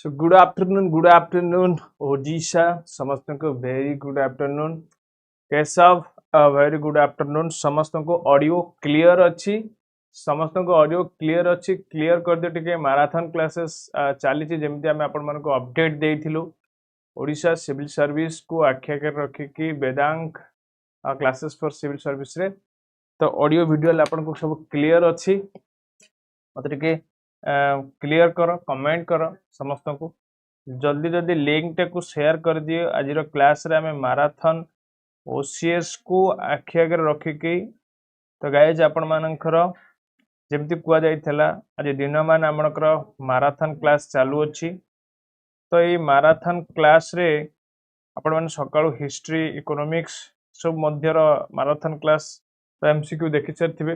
So good afternoon, Odisha. समस्त को very good afternoon. Keshav very good afternoon. समस्त को ऑडियो क्लियर अच्छी, समस्त को ऑडियो क्लियर अच्छी, क्लियर कर दियो टिके मैराथन क्लासेस चली जमी आम आपण को अपडेट देइथिलु ओडिशा सिविल सर्विस को आख्या कर रखी कि Vedang classes for civil service रे तो ऑडियो वीडियो आपण को सब क्लियर अच्छी मत टिके क्लियर कर कमेंट कर समस्त को जल्दी जल्दी लिंक टे को शेयर कर दिए आज क्लास रे हमें मैराथन OCS को आखि आगे रखिकी तो गाइज आपण मानकर जमती कुआ जाइथिला आज दिन मान आमकर मैराथन क्लास चालू अच्छी तो ये मैराथन क्लास रे आपण मान सकाळु हिस्ट्री इकोनॉमिक्स सब मध्यर मैराथन क्लास तो एमसीक्यू देखि सारथिबे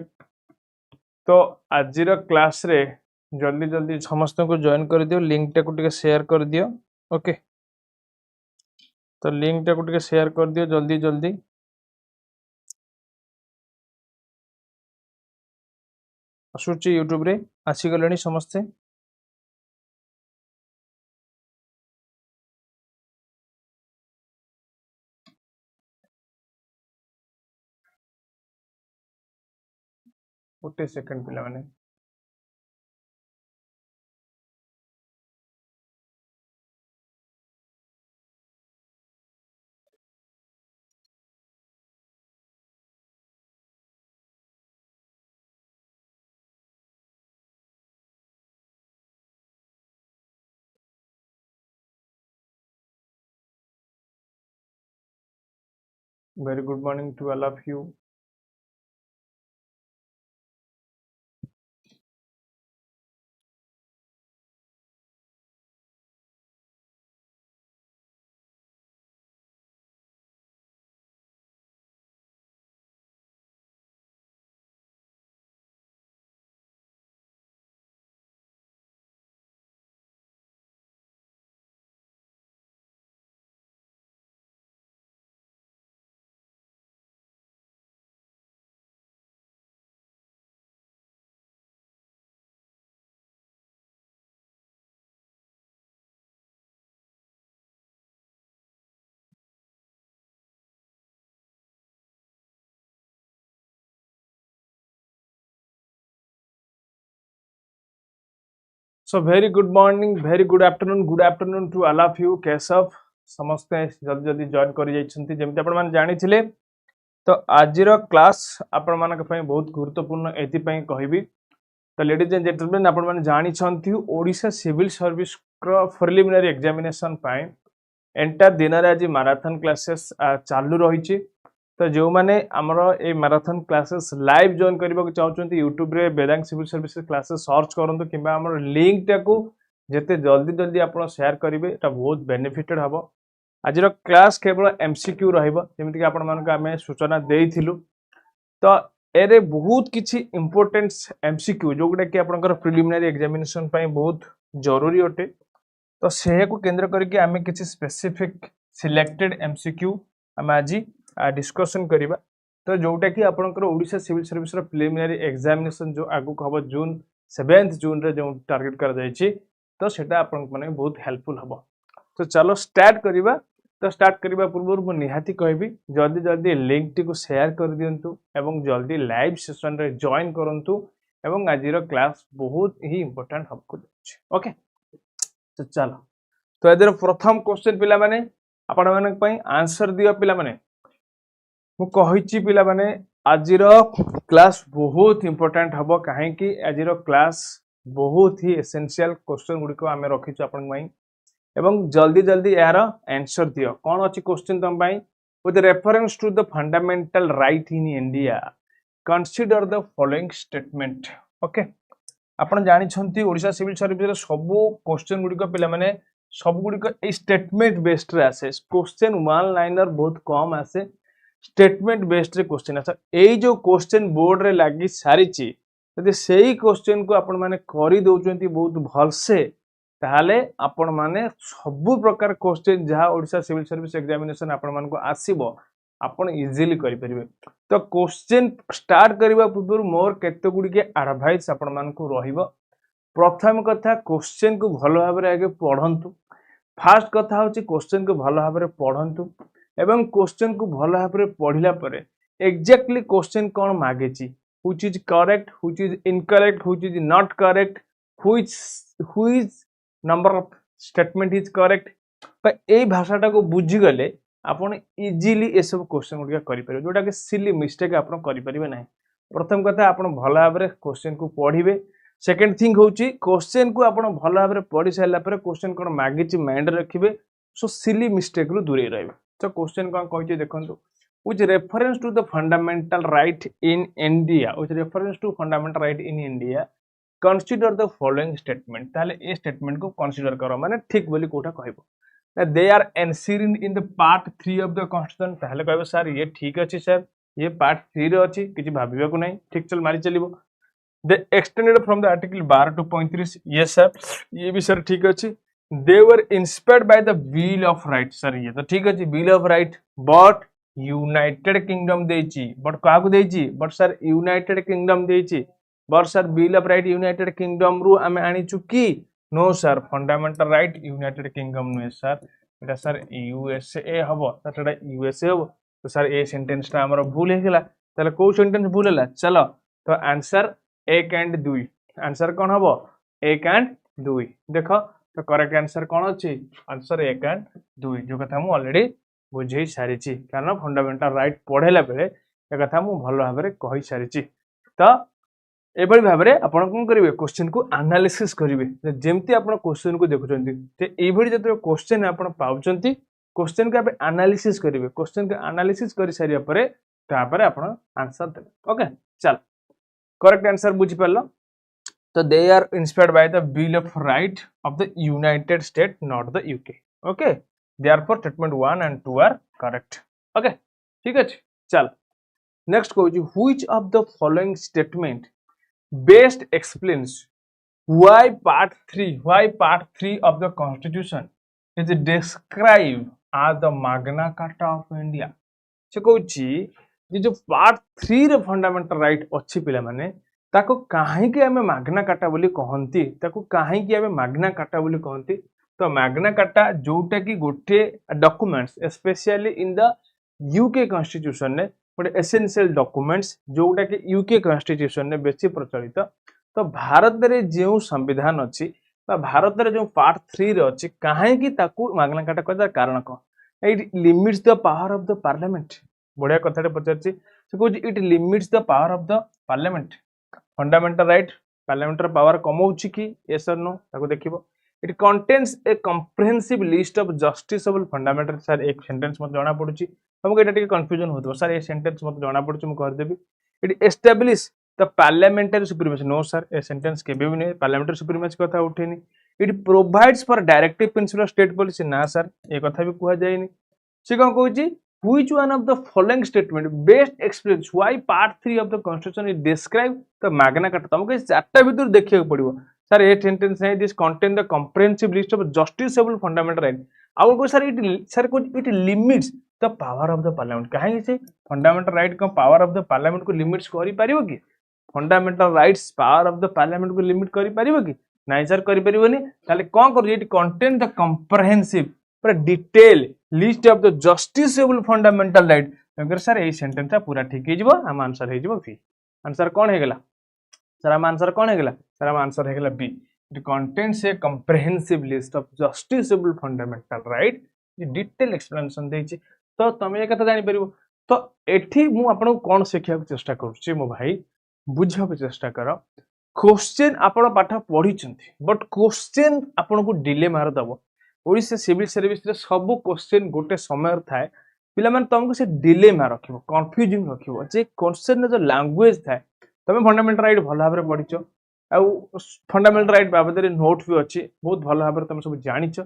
तो आज क्लास रे जल्दी जल्दी समस्त को जॉइन कर दियो लिंक टा को टिके शेयर कर दियो ओके तो लिंक टा को टिके शेयर कर दियो जल्दी जल्दी आसुची यूट्यूब रे आसी गलेनी समस्ते गोटे सेकंड पिला माने very good morning to all of you so very good morning very good afternoon to all of you Keshav समस्त जल्दी जल्दी जॉइन कर जाइछंती जेमति आपण मान जानि थिले तो आजिर क्लास आपण मान के बहुत गुरुत्वपूर्ण एति पई कहबी तो लेडीज एंड जेंटलमैन आपण मान जानि छंती ओडिशा सिविल सर्विस क्र प्रिलिमिनरी एग्जामिनेशन पई एंटा दिन रे आज मैराथन क्लासेस चालू रहिछि तो जो माने हमरो ए मैराथन क्लासेस लाइव जॉइन करबा को चाहउछंती YouTube रे Vedang civil services classes search करंतु किबा हमरो लिंक टा को जते जल्दी जल्दी आपण शेयर करिवे एटा बहुत बेनिफिटेड हबो आजिर क्लास केवल MCQ रहइबो जेमिति कि आपण मानक हमें सूचना देइथिलु तो एरे बहुत किछि इंपोर्टेंस MCQ जोगुडा कि आपनकर प्रिलिमिनरी एग्जामिनेशन पई बहुत जरूरी होते तो से को केंद्र करके हमें किछि स्पेसिफिक सिलेक्टेड MCQ हम आज डिस्कशन करिबा तो जोटा कि आपनकर ओडिशा सिविल सर्विस रो प्रिलिमिनरी एग्जामिनेशन जो आगु हबो जून 7th जून रे जो टारगेट कर जायछि तो सेटा आपन माने बहुत हेल्पफुल हबो तो चलो स्टार्ट करिबा तो स्टार्ट करिबा पूर्व मु निहाती कहबी जल्दी जल्दी लिंक टी को शेयर कर दियंतु एवं जल्दी लाइव सेशन रे जॉइन करंतु एवं आजिरो क्लास बहुत ही इंपोर्टेंट हमको छै ओके तो चलो तो एदर प्रथम क्वेश्चन पिला माने आपण मानक पई आंसर दियो पिला माने मु कहिछि पिला माने आजिरो क्लास बहुत इंपोर्टेंट हबो काहे कि आजिरो क्लास बहुत ही एसेंशियल क्वेश्चन गुडी को हमें रखिछु आपण पई एवं जल्दी जल्दी यार आंसर दियो कोन अछि क्वेश्चन तम पई with reference to the fundamental right in India consider the following statement okay आपण जानि छंती ओडिशा सिविल सर्विस रे सब क्वेश्चन गुडी को पिला माने सब गुडी को ए स्टेटमेंट बेस्ड रे आसे क्वेश्चन वन लाइनर बहुत कम आसे स्टेटमेंट बेस्ड रे क्वेश्चन अच्छा ए जो क्वेश्चन बोर्ड रे लागी सारी ची यदि सेही क्वेश्चन को आपण माने करी दोचंती बहुत भल से ताहाले आपण माने सब प्रकार क्वेश्चन जहा ओडिशा सिविल सर्विस एग्जामिनेशन आपण मान को आसीबो आपण इजीली करि परिबे तो क्वेश्चन स्टार्ट करबा पूर्व मोर केते गुडी के एडवाइस आपण मान को रहिबो प्रथम कथा क्वेश्चन को भल भाव में आगे पढ़ंतु फास्ट कथा हूँ क्वेश्चन को भल भाव में पढ़ंतु एवं क्वेश्चन को भल भाव में पढ़ला परे एक्जाक्टली क्वेश्चन कौन मागे which is correct which is incorrect which is not correct which number of statement is correct ए भाषाटा को बुझी गले आपण इजीली ए सब क्वेश्चन गुड़िया करें जोटा कि सिली मिस्टेक आप करें ना प्रथम कथा आप भल भाव में क्वेश्चन को पढ़े सेकेंड थिंग हूँ क्वेश्चन को आप भल भाव में पढ़ी सारा क्वेश्चन कौन मागिच माइंड रखिए सो सिली मिस्टेक रु दूरे रही तो क्वेश्चन कौन कही देखो which reference to the fundamental right in India which reference to fundamental right in India consider the following statement ताले ए स्टेटमेंट को कंसीडर करो माने ठीक बोली कोठा कहबो they are enshrined in the part 3 of the constitution ताले कहबो सर ये ठीक अछि सर ये पार्ट 3 रे अछि किछि भाबिबा को नहीं ठीक चल मारी चलिबो they extended from the article 12 to 35 yes sir ये भी सर ठीक अछि they were inspired by the bill of right sir ये तो ठीक अछि bill of right but United Kingdom देची बट क्या को देची बट सर यूनाइटेड किंगडम देची but sir bill of right United Kingdom रु आमे आनी चुकी no sir fundamental right United Kingdom नुए सर एटा सर यूएसए हबो सर एटा यूएसए हबो तो सर ए सेंटेंस टा हमर भूल हे गेला तले को सेंटेंस भूल होला चलो तो आंसर 1 एंड 2 आंसर कोन हबो 1 एंड 2 देखो तो करेक्ट आंसर कोन अछि आंसर 1 एंड 2 जो कथा मु ऑलरेडी बुझे सारी कारण फंडामेंटल राइट पढ़ेला बेले ए कथा मु भल भाव में कहि सारी तो एबल भाव में आपण कोन करिवे क्वेश्चन को एनालिसिस करिवे जेमती आपण क्वेश्चन को देखुचंती ते एभली जते क्वेश्चन आपण पाउचंती क्वेश्चन को आपे एनालिसिस करिवे क्वेश्चन को एनालिसिस करि सारिया परे तापर आपण आंसर देबे ओके चल करेक्ट आंसर बुझि परलो तो they are inspired by the bill of right of the United State not the UK okay therefore statement 1 and 2 are correct okay ठीक है चल next कहूँ which of the following statement best explains why part 3 of the constitution is described as the magna carta of India से कहूँ ये जो part 3 रे fundamental right अच्छी पिला माने ताको काहे कि हमें magna carta बोली कहंती ताको काहे कि हमें magna carta बोली कहंती तो मैग्ना कार्टा जोटा कि गोटे documents specially in the UK constitution ने गोटे एसेंशियल डॉक्यूमेंट्स जोटा कि यूके कॉन्स्टिट्यूशन ने बेसी प्रचलित तो भारत रे जो संविधान अछि बा भारत रे जो पार्ट 3 रे अछि काहे कि ताकू मैग्ना कार्टा कहता कारण कोन it limits the power of the parliament बढ़िया कथाटे पचारछि से कहू it limits the power of the parliament fundamental right पार्लियामेंटर पावर कमौछि कि यस और नो ताको देखिबो It contains a comprehensive list of justiciable fundamental sir एक सेंटेंस मत जाना पड़ुची हमको एटा टिके कंफ्यूजन होतो सर ए सेंटेंस मत जाना पड़ुची मु कर देबी it establish the parliamentary supremacy no sir a sentence के भी नहीं पार्लियामेंटरी सुप्रीमेसी कथा उठेनी it provides for directive principle of state policy ना सर ए कथा भी कुआ जायनी से कोन कहूची which one of the following statement best explains why part 3 of the constitution is described the magna carta तुमको चारटा भीतर देखिया पड़िबो सर ए सेंटेंस है this contain the comprehensive list of justiciable fundamental right आउ को sir it limits the power of the parliament काहे से fundamental right का power of the parliament को लिमिट्स करि परिबो कि fundamental rights power of the parliament को लिमिट करि परिबो कि नाही सर करि परिबोनी ताले कोन कर इट कंटेन द कॉम्प्रिहेंसिव पर detail list of the justiciable fundamental right अगर सर ए सेंटेंस पूरा ठीक हे जिवो हम आंसर हे जिवो बी आंसर कोन हे गेला सर हम आंसर कोन हे गेला सर हम आंसर हे गेला B it contains a comprehensive list of justiciable fundamental right detail explanation देछि तो तमे ए कथा जानि परिबो तो एठी मु आपन कोन सिखिया चेष्टा करूछि मो भाई बुझा चेष्टा करो क्वेश्चन आपण पाठ पढी छथि बट क्वेश्चन आपण को डिले मार दबो ओडिशा सिविल सर्विस रे सब क्वेश्चन गोटे समय थाए पिला माने तुमको से डिले मार रखिबो कंफ्यूजिंग रखिबो जे क्वेश्चन रे जो लैंग्वेज थाए तमे फंडामेंटल राइट भल भाबरे पढिचो आ फंडामेंटल राइट बाबद रे नोट भी अछि बहुत भल भाबरे तमे सब जानिचो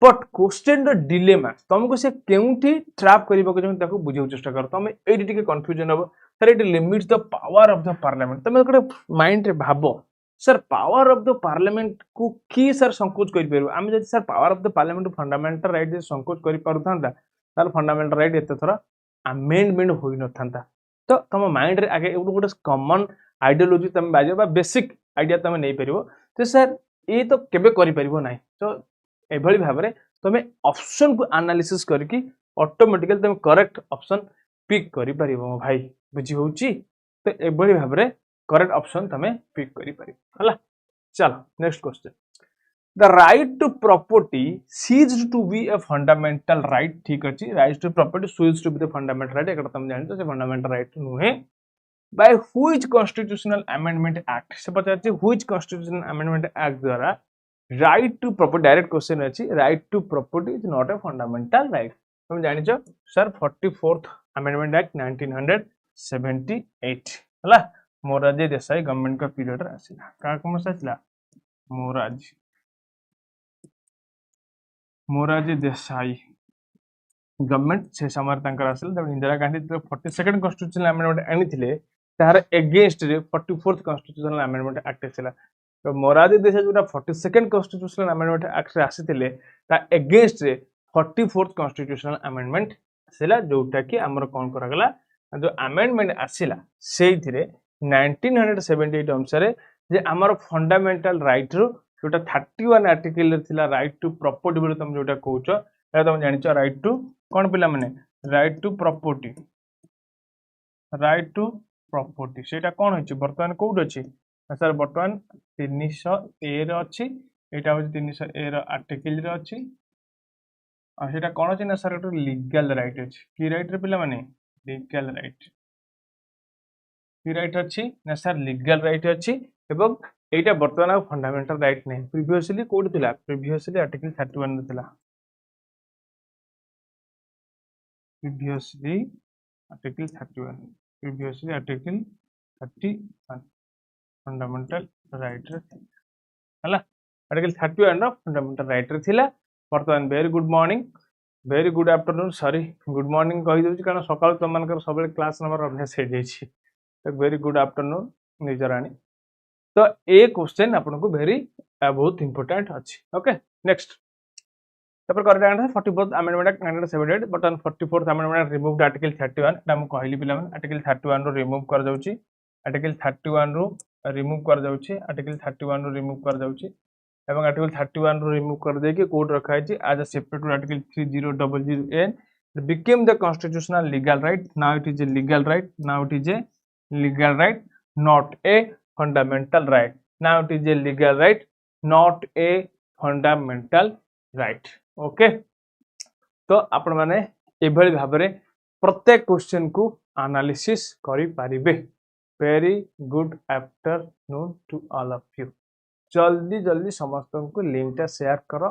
बट क्वेश्चन रो डिलेमा तुमको से केउठी ट्रैप करबो के ताको बुझियो चेष्टा कर तमे एडी टिके कंफ्यूजन हो sir it limits the power of the parliament तमे गोटे माइंड रे भाबो sir power of the parliament को की सर संकोच करि परबो आमे जदि sir power of the parliament fundamental right जे संकोच करि पारुथांता तार फंडामेंटल राइट एते थरा अमेंडमेंट होई न थांता तो तम माइंड रे आगे गोटे कॉमन आइडियोलॉजी तमे बाजो बा बेसिक आइडिया तमे नै परिबो तो सर ये तो केबे करि परिबो नाही तो एभली भाबरे तमे ऑप्शन को एनालिसिस करके ऑटोमेटिकली तमे करेक्ट ऑप्शन पिक करि परिबो मो भाई बुझी होउची तो एभली भाबरे करेक्ट ऑप्शन तमे पिक करि परिबो हला चलो next question The right to property ceased to be a fundamental right ठीक अछि right to property ceased to be the fundamental right एकटा तुम जानते से fundamental right नुहे by which constitutional amendment act से पचाछि which constitutional amendment act द्वारा right to property direct question अछि right to property is not a fundamental right तुम जानि छ सर 44th amendment act 1978 हला मोरारजी देसाई गवर्नमेंट का पीरियड रे आसिला का कमस आसिला मोरारजी देसाई गवर्नमेंट से समय तंकर आसिल तब Indira Gandhi 42nd constitutional amendment आनिथिले तार अगेंस्ट रे 44th कॉन्स्टिट्यूशनल अमेंडमेंट एक्ट आसिला तो मोरारजी देसाई जोटा 42nd कॉन्स्टिट्यूशनल अमेंडमेंट एक्ट रे आसिथिले ता अगेंस्ट रे 44th कॉन्स्टिट्यूशनल अमेंडमेंट आसिला जोटा कि हमर कोन करा गला जो अमेंडमेंट आसिला सेइथिरे 1978 अनुसार जे हमर फंडामेंटल राइट रो जोटा 31 आर्टिकल थिला राइट टू प्रॉपर्टी बोले तुम जोटा कहउछ ए तुम जानि छ राइट टू कोन पिला माने राइट टू प्रॉपर्टी सेटा कोन होछि वर्तमान कोउड अछि सर वर्तमान 300 ए रे अछि एटा होछि 300 ए रो आर्टिकल रे अछि आ सेटा कोन अछि ना सर एटा लीगल राइट अछि की राइट रे पिला माने लीगल राइट की राइट अछि ना सर लीगल राइट अछि एवं एटा वर्तमान फंडामेंटल राइट नहीं प्रीवियसली कोड थिला प्रीवियसली आर्टिकल 31 रे थिला प्रीवियसली आर्टिकल 31 फंडामेंटल राइट रे हला आर्टिकल 31 रो फंडामेंटल राइट रे थिला वर्तमान very good morning very good afternoon sorry good morning कहि दोछि कारण सकाळ तुम मानकर सबले क्लास नंबर अभ्यास हे जाइछि तो वेरी गुड आफ्टरनून निजरानी तो ए क्वेश्चन आपन को वेरी बहुत इंपोर्टेंट अछि ओके नेक्स्ट तपर correct answer 44th amendment act 1978 but on 44th amendment removed article 31 हम कहली पिला मन आर्टिकल 31 रो रिमूव कर जाउची आर्टिकल 31 रो रिमूव कर जाउची आर्टिकल 31 रो रिमूव कर जाउची एवं आर्टिकल 31 रो रिमूव कर दे के कोड रखा है as a separate article 3000n became the constitutional legal right now it is a legal right not a fundamental right now it is a legal right not a fundamental right okay तो आपण माने एभली भाबरे प्रत्येक question को analysis करि पारिबे very good afternoon to all of you जल्दी जल्दी समस्त को लिंक टा शेयर करो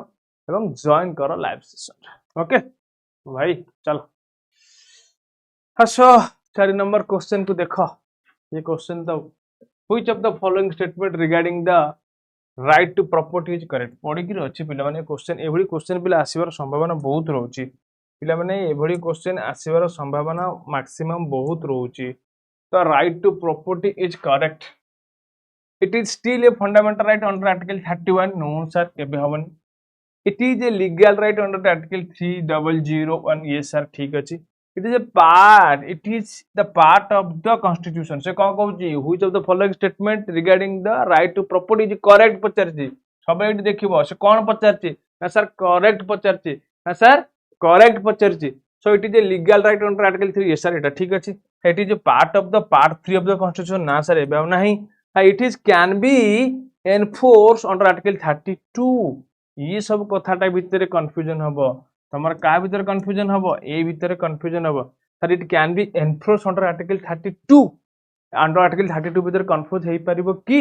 एवं जॉइन करो लाइव सेशन ओके भाई चलो हसो 4 नंबर क्वेश्चन को देखो ये क्वेश्चन तो which of the following statement regarding the right to property is correct पढी कि अछि पिला माने क्वेश्चन एभली क्वेश्चन पिला आसीबार संभावना बहुत रहउची पिला माने एभली क्वेश्चन आसीबार संभावना मैक्सिमम बहुत रहउची तो right to property is correct it is still a fundamental right under article 31 no sir केबे हवन it is a legal right under article 3001 yes sir ठीक अछि it is the part of the constitution से कौन कहउची which of the following statement regarding the right to property is correct पचारची सब एठी देखिबो से कोन पचारची ना सर करेक्ट पचारची ना सर करेक्ट पचारची so it is a legal right under article 3 yes sir एटा ठीक अछि it is part of the part 3 of the constitution ना सर एबे नाही it is can be enforce under article 32 ये सब कथाटा भितरे कंफ्यूजन हबो तमर का भीतर कंफ्यूजन हबो ए भीतर कंफ्यूजन हबो sir it can be enforce under article 32 under article 32 भीतर कंफ्यूज हेई परिबो की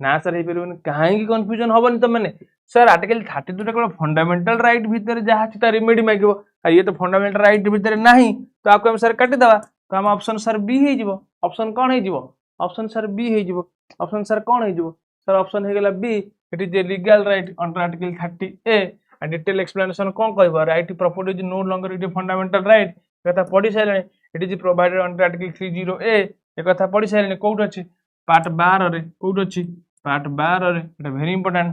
ना सर हेई परिबो काहे की कंफ्यूजन हबोनी त माने सर आर्टिकल 32 टा फंडामेंटल राइट भीतर जहा छिता रेमेडी मागिबो आ ये तो फंडामेंटल राइट भीतर नाही तो आपको हम सर काटी दवा तो हम ऑप्शन सर बी हेई जिवो ऑप्शन कोन हेई जिवो ऑप्शन सर बी हेई जिवो ऑप्शन सर कोन हेई जिवो सर ऑप्शन हे गेला B it is a legal right under article 30A and detail explanation कौन कहबो right to property is no longer it fundamental right कथा पढी साइले it is provided under article 30A ए कथा पढी साइले कोउट अछि part 12 रे कोउट अछि पार्ट 12 रे it very important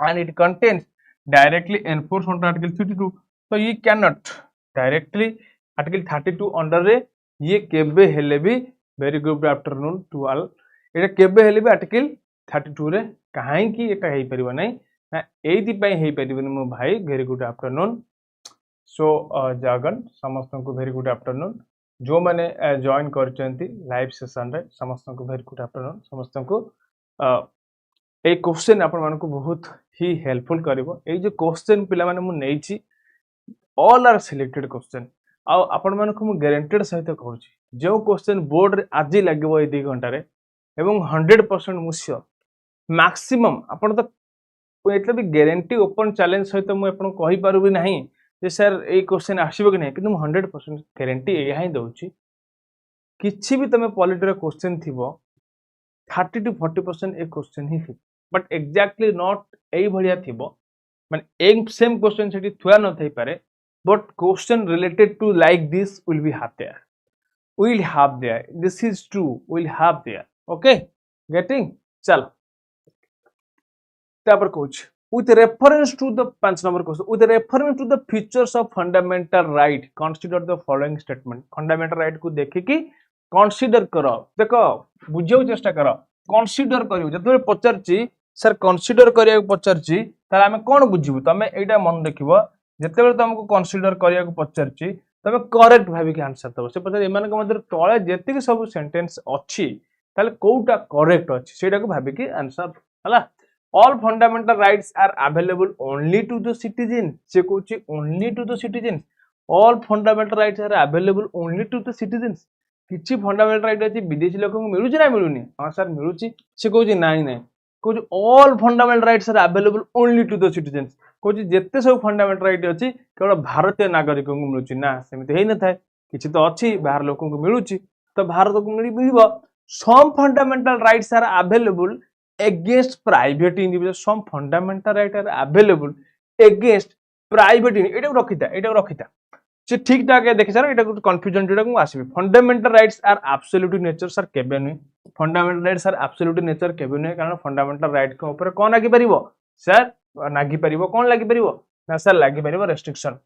and it contains directly enforced under article 32 so you cannot directly article 32 under रे ये केबे हेले भी very good afternoon to all एटा केबे हेले भी article 32 रे कहीं एटा हेई परिबो नै ना एइति पई हेई परिबो मो भाई वेरी गुड आफ्टरनून सो जगन समस्त को वेरी गुड आफ्टरनून जो माने जॉइन करचंती लाइव सेशन रे समस्त को वेरी गुड आफ्टरनून समस्त को ए क्वेश्चन आपण मानक बहुत ही हेल्पफुल करिवो ए जो क्वेश्चन पिला माने मु नेइची ऑल आर सिलेक्टेड क्वेश्चन आ आपण मानक मु गारंटेड सहित कहूची जो क्वेश्चन बोर्ड रे आज लागबो ए 2 घंटा रे एवं 100% मु श्योर मैक्सिमम आपण तो एतले भी गारंटी ओपन चैलेंज सहित मु आपण कहि पारुबी नाही जे सर ए क्वेश्चन आसीबो कि नहीं किंतु 100% गारंटी ए हाई दउची किछि भी तमे पॉलिटी रे क्वेश्चन थिबो 30 to 40% ए क्वेश्चन ही थी बट एग्जैक्टली नॉट ए भलिया थिबो माने एक सेम क्वेश्चन सेठी थुआ न थई पारे but question related to like this will have there this is true will have there okay getting चल तापर coach with reference to the 5 number question with reference to the features of fundamental right consider the following statement fundamental right को देखि कि consider करो देखो बुझियो चेष्टा करो consider करियो जतबे पचरची सर consider करिया पचरची ताला हमें कोन बुझिबु तमे एटा मन देखिबो जतबे तुमको consider करिया पचरची तमे करेक्ट भाबी के आंसर दबो से पता एमान के मध्य तळे जेतिक सब सेंटेंस अछि ताले कोउटा करेक्ट अछि सेटा को भाबी के आंसर हला all fundamental rights are available only to the citizen से Kochi only to the citizens all fundamental rights are available only to the citizens किछि fundamental right अछि विदेशी लोक को मिलुची ना मिलुनी हां सर मिलुची से कोची नाही नाही Kochi all fundamental rights are available only to the citizens Kochi जेते सब fundamental right अछि केवल भारतीय नागरिक को मिलुची ना सेमिते हेइ न थाए किछि तो अछि बाहर लोक को मिलुची तो भारत को मिलिबो some fundamental rights are available against private individual some fundamental right are available against private एटा रखिता से ठीक ठाक देखि सर एटा कंफ्यूजन जेटा को आसीबे fundamental rights are absolute nature sir केबे नै fundamental rights are absolute nature केबे नै कारण फंडामेंटल राइट को ऊपर कोन लागी परिबो सर नागी परिबो कोन लागी परिबो ना सर लागी परिबो रेस्ट्रिक्शन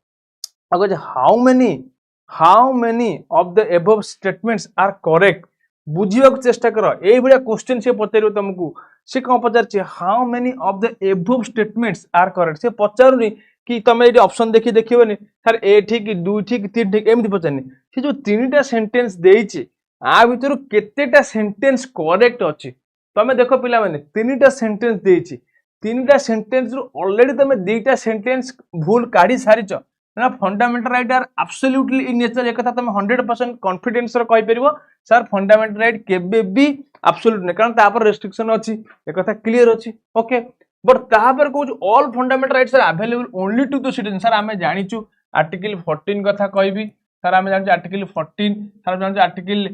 अगर how many of the above statements are correct बुझियो चेष्टा करो एई बडा क्वेश्चन से पचारियो तुमको से कौन पचार how many of the above statements are correct से पचारुनी कि तमे ये ऑप्शन देखि देखिबोनी सर ए ठीक 2 ठीक 3 ठीक एमति पचारनी से जो तीनटा सेंटेंस देइछि आ भितर केतेटा सेंटेंस करेक्ट अछि तमे देखो पिला माने तीनटा सेंटेंस देइछि तीनटा सेंटेंस रु ऑलरेडी तमे दुईटा सेंटेंस भूल काढी सारिचो ना fundamental right are absolutely in nature एक कथा तमे 100% कॉन्फिडेंस रो कहि परिबो सर फंडामेंटल राइट केबे भी एब्सोल्यूट नै कारण ता पर रेस्ट्रिक्शन अछि एक कथा क्लियर अछि ओके बट ता पर को all fundamental rights are available only to the citizen sir हमें जानिचु आर्टिकल 14 कथा कहबी सर हमें जानिचु आर्टिकल 14 सर जानिचु आर्टिकल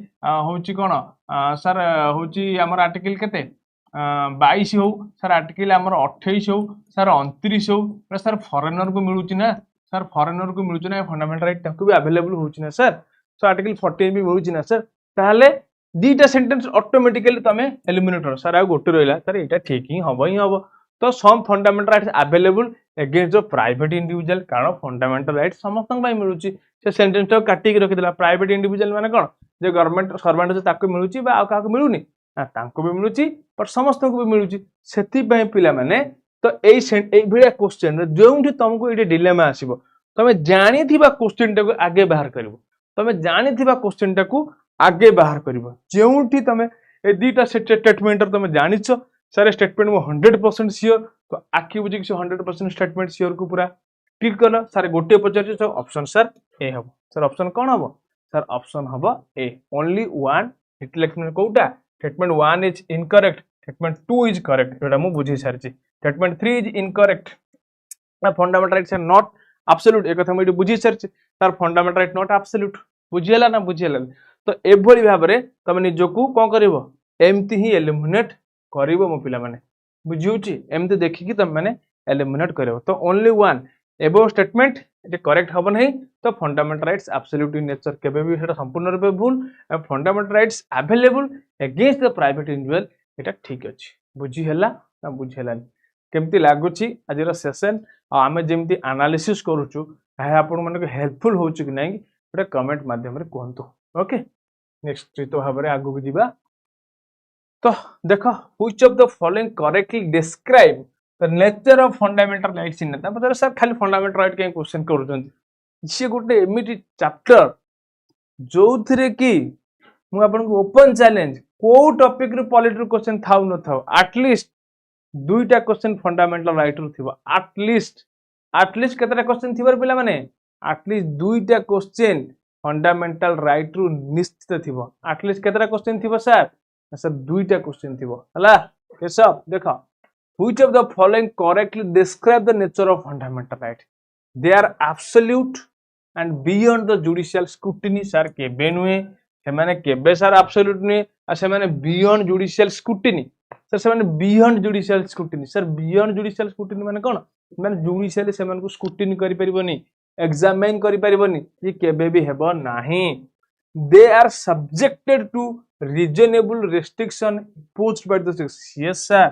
होची कोन सर होची हमर आर्टिकल केते 22 हो सर आर्टिकल हमर 28 हो सर 29 हो सर फॉरेनर को मिलुची ना सर फॉरेनर को मिलुची ना फंडामेंटल राइट ताको भी अवेलेबल होची ना सर सो आर्टिकल 14 भी मिलुची ना सर ताहले दीटा सेंटेंस ऑटोमेटिकली तमे एलिमिनेट हो सर आ गोटे रहला सर एटा ठीक ही हबो तो some fundamental rights available against the private individual कारण फंडामेंटल राइट समस्त भाई मिलुची से सेंटेंस तो काटी के रखि देला प्राइवेट इंडिविजुअल माने कोन जे गवर्नमेंट सर्वेंट जे ताको मिलुची बा आ काको मिलुनी ना ताको भी मिलुची पर समस्त को भी मिलुची सेति पय पिला माने तो ए भिडिया क्वेश्चन रे जोंठी तुमको एटे डिलेमा आसीबो तमे जानि थिबा क्वेश्चन टाको आगे बाहर करबो तमे जानि थिबा क्वेश्चन टाको आगे बाहर करबो जोंठी तमे ए दीटा स्टेटमेंट तमे जानिछो सर स्टेटमेंट मो 100% श्योर तो आखि बुझी कि 100% स्टेटमेंट श्योर को पूरा क्लिक करला सर गोटे पचार तो ऑप्शन सर ए हबो सर ऑप्शन कोन हबो सर ऑप्शन हबो ए ओनली वन स्टेटमेंट कोटा statement 1 is incorrect statement 2 is correct एटा मु बुझी सारची स्टेटमेंट 3 इज इनकरेक्ट ना fundamental rights are not absolute एक कथा मु बुझी सारची sir fundamental right not absolute बुझियला ना बुझियला तो एभली भाबरे तमे निजोकू कोन करबो एमती ही एलिमिनेट करिवो मो पिला माने बुझिउची एमते देखि कि तमे माने एलिमिनेट करिवो तो ओनली वन एबो स्टेटमेंट एटे करेक्ट हबो नहीं तो fundamental rights absolute in nature केबे भी सेटा संपूर्ण रूपे भूल fundamental rights available against the private individual एटा ठीक अछि बुझी हला ना बुझी हलानी केमती लागुची आजिर सेशन आ हमें जेमती एनालिसिस करूछु ताहा आपन माने हेल्पफुल होछु कि नहीं एटा कमेंट माध्यम रे कहंतु ओके नेक्स्ट तो भाबरे आगु जिबा तो देखो which of the following correctly describe the nature of fundamental rights in मतलब सर खाली फंडामेंटल राइट के क्वेश्चन करूछन से गोटे एमिटी चैप्टर जो थिरे कि मु आपन को ओपन चैलेंज को टॉपिक रे पॉलिटिकल क्वेश्चन थाउ न थाउ एटलीस्ट दुईटा क्वेश्चन फंडामेंटल राइट रु थिबो एटलीस्ट केतरा क्वेश्चन थिबर पिला माने एटलीस्ट दुईटा क्वेश्चन फंडामेंटल राइट रु निश्चित थिबो एटलीस्ट केतरा क्वेश्चन थिबो सर सर दुईटा क्वेश्चन थिबो हला केशव देखो which of the following correctly describe the nature of fundamental right they are absolute and beyond the judicial scrutiny sir केबे नुए से माने केबे सर एब्सोल्यूट नुए आ से माने बियॉन्ड जुडिशियल स्क्रूटिनी सर से माने beyond judicial scrutiny sir beyond judicial scrutiny माने कोन माने जुडिशियल से माने को स्क्रूटिनी करि परिबोनी एग्जामिन करि परिबोनी ये केबे भी हेबो नाही they are subjected to reasonable restriction imposed by the yes sir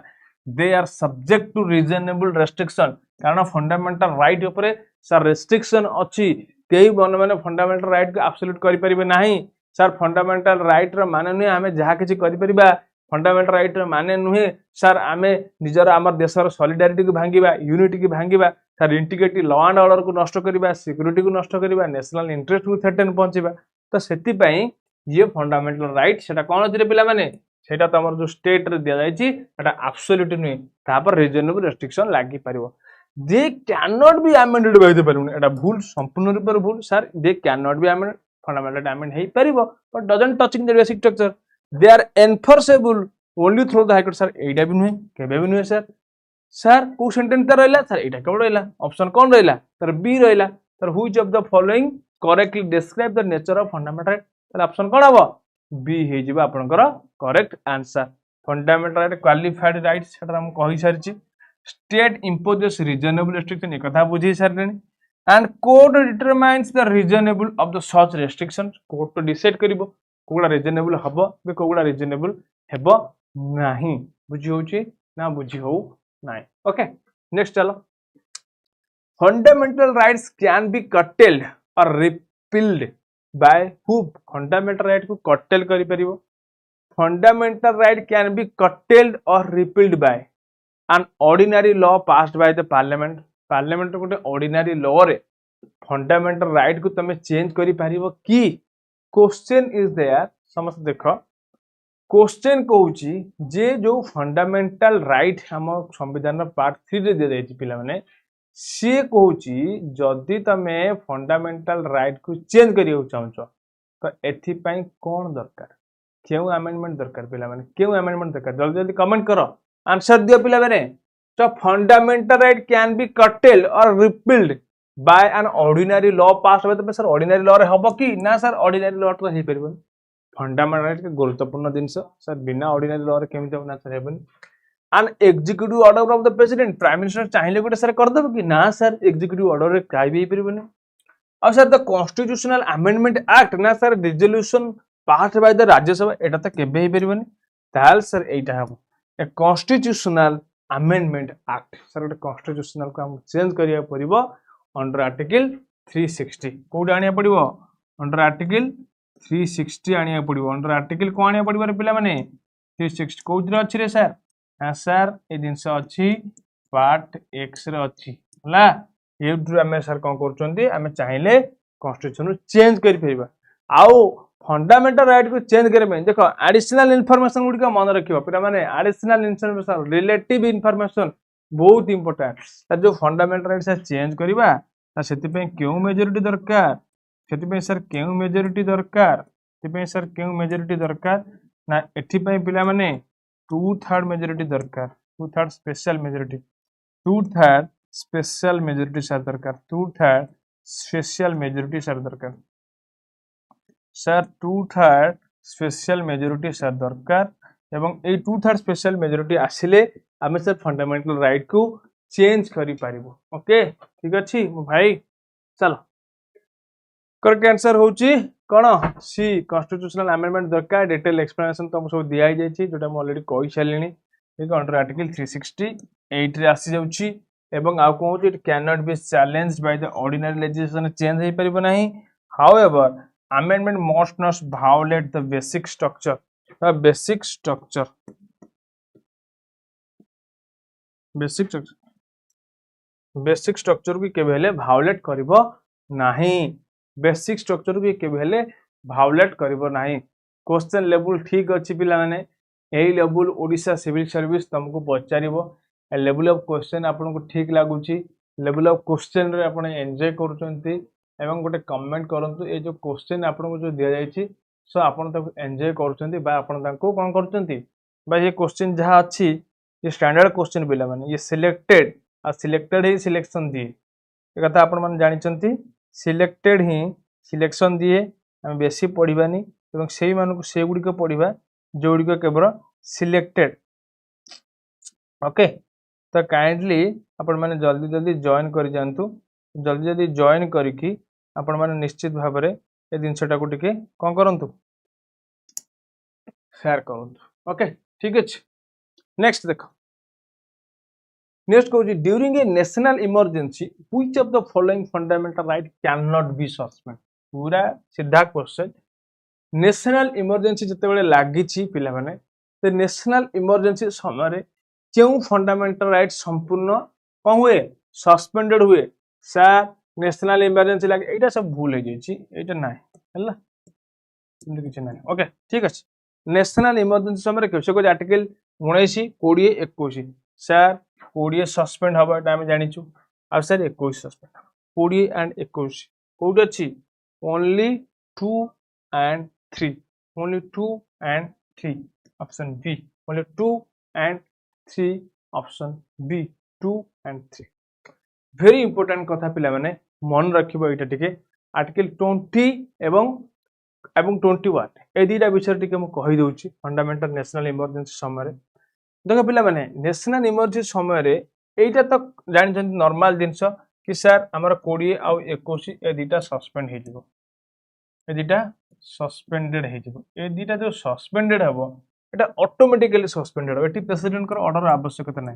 they are subject to reasonable restriction कारण फंडामेंटल राइट उपरे सर रेस्ट्रिक्शन अछि केही बन माने फंडामेंटल राइट को एब्सोल्यूट करि परिबे नाही सर फंडामेंटल राइट रो माने नुहे हमें जहा किछि करि परिबा फंडामेंटल राइट रो माने नुहे सर आमे निजर हमर देशर सॉलिडारिटी को भांगीबा यूनिटी को भांगीबा sir integrity law and order को नष्ट करिबा सिक्योरिटी को नष्ट करिबा नेशनल इंटरेस्ट को थ्रेटन पहुंचीबा तो सेति पई ये फंडामेंटल राइट सेटा कोन अछि रे पिला माने सेटा तमर जो स्टेट रे दिया जायछि एटा एब्सोल्यूट नुहे तापर रीजनेबल रेस्ट्रिक्शन लागि परिबो they can not be amended by the parliament एटा भूल संपूर्ण रूप भूल sir they can not be amended fundamental amend हेई परिबो but doesn't touching the basic structure they are enforceable only through the high court sir एटा भी नुहे केबे भी नुहे सर को सेंटेंस त रहला सर एटा केवल रहला ऑप्शन कोन रहला सर बी रहला sir which of the following correctly describe the nature of fundamental right ताले ऑप्शन कोन हबो बी हे जिबा आपनकर correct answer fundamental right qualified right सेटा हम कहि सारिछि स्टेट इंपोजेस रीजनेबल रेस्ट्रिक्शन एक कथा बुझी सारलेनी and court determines the reasonable of the such restriction court तो डिसाइड करिवो कोगुडा रीजनेबल हबो बे कोगुडा रीजनेबल हेबो नाही बुझी होची ना बुझी हो नाही ओके नेक्स्ट चलो fundamental rights can be curtailed or repealed by who fundamental right को curtail करि परिबो fundamental right can be curtailed or repealed by an ordinary law passed by the parliament गोटे ordinary law रे fundamental right को तमे change करि परिबो की question is there समस्त देखो क्वेश्चन कहूची जे जो फंडामेंटल राइट हम संविधान पार्ट 3 रे दे दैछि पिला माने सी कहूची जदि तमे फंडामेंटल राइट को चेंज करियो चाहछो तो एथि पई कोन दरकार केउ अमेंडमेंट दरकार पिला माने केउ अमेंडमेंट दरकार जल्दी जल्दी कमेंट करो आंसर दियो पिला माने तो fundamental right can be curtailed or repealed by an ordinary law passed by the sir ordinary law रे हबो की ना सर ordinary law तो हे परबो फंडामेंटल राइट के गुरुत्वपूर्ण दिन सर बिना ऑर्डिनरी लॉ रे केमिति होना sir Hepburn an executive order of the president prime minister चाहिले गोटे सर कर देबो कि ना सर एग्जीक्यूटिव ऑर्डर रे काई भी परबोनी और sir the constitutional amendment act ना sir resolution pass by the Rajya Sabha एटा त केबे ही परबोनी ताल सर एटा हम a constitutional amendment act sir गोटे कॉन्स्टिट्यूशनल को हम चेंज करिया परबो अंडर आर्टिकल 360 कोड आनिया पड़िबो अंडर आर्टिकल 360 आनिया पड़िबो अंडर आर्टिकल को आनिया पड़िबो रे पिला माने 360 कोउद्र अछि रे सर हां सर ए दिनस अछि पार्ट x रे अछि हला एउद्र हमें सर कोन करचोंती हमें चाहिले कॉन्स्टिट्यूशन चेंज करि फेरबा आउ फंडामेंटल राइट को चेंज करे देखो एडिशनल इंफॉर्मेशन गुडी का मन रखिबो पिला माने एडिशनल इंफॉर्मेशन रिलेटिव इंफॉर्मेशन बहुत इंपोर्टेंट जो फंडामेंटल राइट से चेंज करबा सेति पे केउ मेजॉरिटी दरकार सेति पे सर केउ मेजॉरिटी दरकार सेति पे सर केउ मेजॉरिटी दरकार ना एथि पे पिला माने 2/3 मेजॉरिटी दरकार 2/3 special majority 2/3 special majority sir दरकार 2/3 स्पेशल मेजॉरिटी सर दरकार सर 2/3 स्पेशल मेजॉरिटी सर दरकार एवं ए 2/3 स्पेशल मेजॉरिटी आसिले आमे सर फंडामेंटल राइट को चेंज करि पारिबो ओके ठीक अछि मो भाई चलो करेक्ट आंसर होची कोन सी कॉन्स्टिट्यूशनल अमेंडमेंट दरकार डिटेल एक्सप्लेनेशन तो सब दिया जाय छी जोटा म ऑलरेडी कहि छलेनी ठीक अंडर आर्टिकल 368 रे आसी जाउची एवं आ को it can not be challenged by the ordinary legislation change हे परिबो नाही however amendment must not violate the basic structure basic structure को केबे हेले भायोलेट करिवो नाही बेसिक स्ट्रक्चर को केबे हेले भायोलेट करिवो नाही क्वेश्चन लेवल ठीक अछि पिला माने एही लेवल ओडिशा सिविल सर्विस तुमको पचारिबो लेवल ऑफ क्वेश्चन आपन को ठीक लागुची लेवल ऑफ क्वेश्चन रे आपन एन्जॉय करूचंती एवं गोटे कमेंट करंतु ए जो क्वेश्चन आपन को जो दिया जायछि सो आपन ताको एन्जॉय करूचंती बा आपन ताको कोन करूचंती बा ये क्वेश्चन जहा अछि ये स्टैंडर्ड क्वेश्चन पिला माने ये सिलेक्टेड आ सिलेक्टेड ही सिलेक्शन दिए ए कथा आपन माने जानिचंती सिलेक्टेड ही सिलेक्शन दिए हम बेसी पढिबानी एवं सेही मानको से गुडी को पढिबा जो गुडी को केवल सिलेक्टेड ओके तो काइंडली आपण माने जल्दी जल्दी जॉइन करि जानतु जल्दी जल्दी जॉइन करिकी आपण माने निश्चित भाव रे ए दिनसटा को टिके कोन करंतु शेयर करंतु ओके ठीक अछि नेक्स्ट देखो नेक्स्ट कहूँ during a national emergency which of the following fundamental right can not B suspend पूरा सीधा क्वेश्चन नेशनल इमरजेंसी जते बेले लागिची पिला माने तो नेशनल इमरजेंसी समय क्यों फंडामेंटल राइट संपूर्ण कौन हुए सस्पेंडेड हुए सर नेशनल इमरजेंसी लागे एटा सब भूल हो जाइछि एटा नाही हला किछ नाही ओके ठीक अछि नेशनल इमरजेंसी समय केसे को आर्टिकल 19 20 21 सर 20 सस्पेंड हबा एटा हम जानिछु आ सर 21 सस्पेंड 20 एंड 21 कोड अछि only 2 and 3 only 2 and 3 option B only 2 and 3 option B 2 and 3 very important कथा पिला माने मन रखिबो एटा टिके आर्टिकल 20 एवं 21 ए दीटा विषय टिके म कहि दउची फंडामेंटल नेशनल इमरजेंसी समय देखो पिला माने नेशनल इमरजेंसी समय रे एटा तो जानि जन नॉर्मल दिनस कि सर हमर 20 आ 21 ए दीटा सस्पेंड हे जिवो ए दीटा सस्पेंडेड हे जिवो ए दीटा जो सस्पेंडेड हबो एटा ऑटोमेटिकली सस्पेंडेड हो एटी प्रेसिडेंट कर ऑर्डर आवश्यकता नै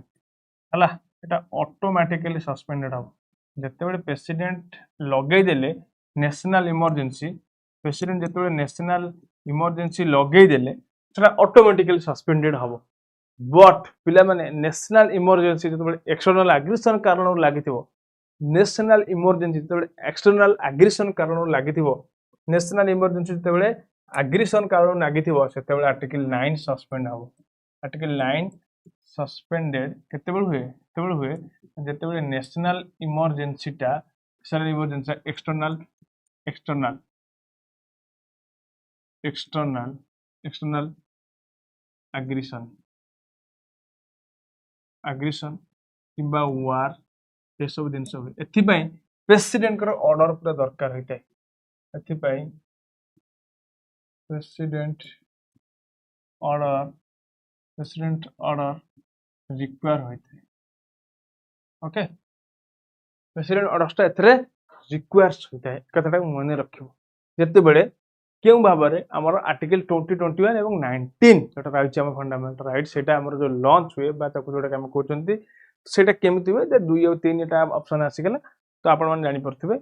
हला एटा ऑटोमेटिकली सस्पेंडेड हबो जते बेले प्रेसिडेंट लगै देले नेशनल इमरजेंसी प्रेसिडेंट जते बेले नेशनल इमरजेंसी लगै देले सेटा ऑटोमेटिकली सस्पेंडेड हबो बट पिला माने नेशनल इमरजेंसी जते बेले एक्सटर्नल एग्रेशन कारण लागिथिबो नेशनल इमरजेंसी जते बेले एक्सटर्नल एग्रेशन कारण लागिथिबो नेशनल इमरजेंसी जते बेले एग्रेशन कारण लागिथिबो सेते बेले आर्टिकल 9 सस्पेंड हबो आर्टिकल 9 सस्पेंडेड केते बेले हुए जते बेले नेशनल इमरजेंसी टा नेशनल इमरजेंसी एक्सटर्नल एग्रेशन किबा वार ए सब दिन सब एथि पई प्रेसिडेंट कर ऑर्डर पूरा दरकार होइते एथि पई प्रेसिडेंट ऑर्डर रिक्वायर होइते ओके प्रेसिडेंट ऑर्डर एथरे रिक्वायर्स होइते कथाटा मन रखिबो जते बेले केउ भाबरे हमर आर्टिकल 20 21 एवं 19 जोटा राइट हम फंडामेंटल राइट सेटा हमर जो लॉन्च हुए बा ताको जोटा हम कहउचंती सेटा केमिति हुए जे 2 और 3 एटा ऑप्शन आसी गेला तो आपण मन जानि परथिबे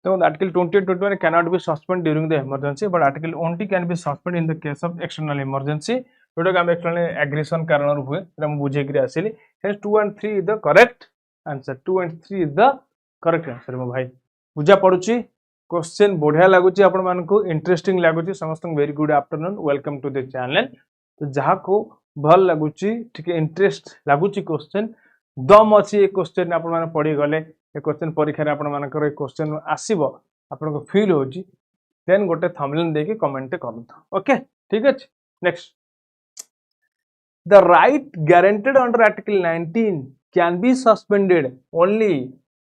तो article 20 21 can not B suspend during the emergency but article 20 can be suspend in the case of external emergency जोटा हम एक्सटर्नल एग्रेशन कारण हुए हम बुझे कि आसीली 2 and 3 is the correct answer 2 and 3 is the correct answer मो भाई बुझा पड़ुची क्वेश्चन बढ़िया लगुची आपण मान को इंटरेस्टिंग लगुची समस्त very good afternoon welcome to the channel तो जहा को भल लगुची ठीक इंटरेस्ट लगुची क्वेश्चन दम अछि ए क्वेश्चन आपण मान पढी गले ए क्वेश्चन परीक्षा रे आपण मान कर क्वेश्चन आसीबो आपण को फील होची देन गोटे थंबनेल देके कमेंट करंतो ओके ठीक अछि next the right guaranteed under article 19 can be suspended only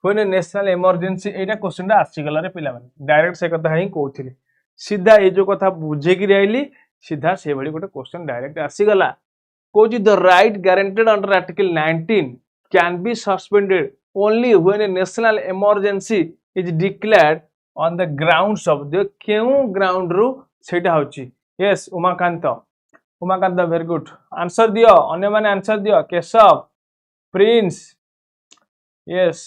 when a national emergency Etah question आसी गला रे पिला माने डायरेक्ट से कथा ही कहउथिले सीधा ए जो कथा बुझे कि रहली सीधा से भली गोटे क्वेश्चन डायरेक्ट आसी गला कोजी the right guaranteed under article 19 can be suspended only when a national emergency is declared on the grounds of the केउ ग्राउंड रो सेटा होची yes Umakant very good answer दियो अन्य माने आंसर दियो Keshav Prince yes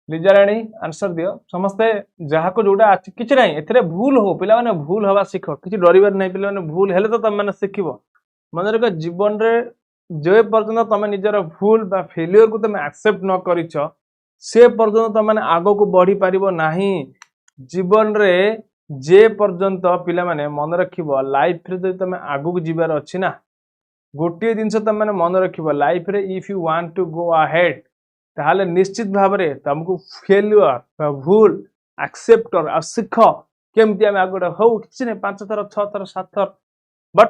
Lijarani answer दियो समस्ते जहा को जोडा किछ नै एथरे भूल हो पिला माने भूल हवा सिखो किछ डरिबार नै पिला माने भूल हेले तो तम माने सिखिबो मन रे जीवन रे जे पर्यंत तुम निजर भूल बा फेलियर को तुम एक्सेप्ट न करिछ से पर्यंत तुम आगो को बढ़ी पारिबो नाही जीवन रे जे पर्यंत पिला माने मन रखिबो लाइफ रे तुम आगो को जीवार अछि ना गोटे जिनस तुम मैंने मन रखिबो लाइफ रे if you want to go ahead ताहले निश्चित भाव रे तुमको फेलियर बा भूल एक्सेप्ट कर आ सिख केमती आम आगोटे हो किसी नहीं 5 थर 6 थर 7 थर बट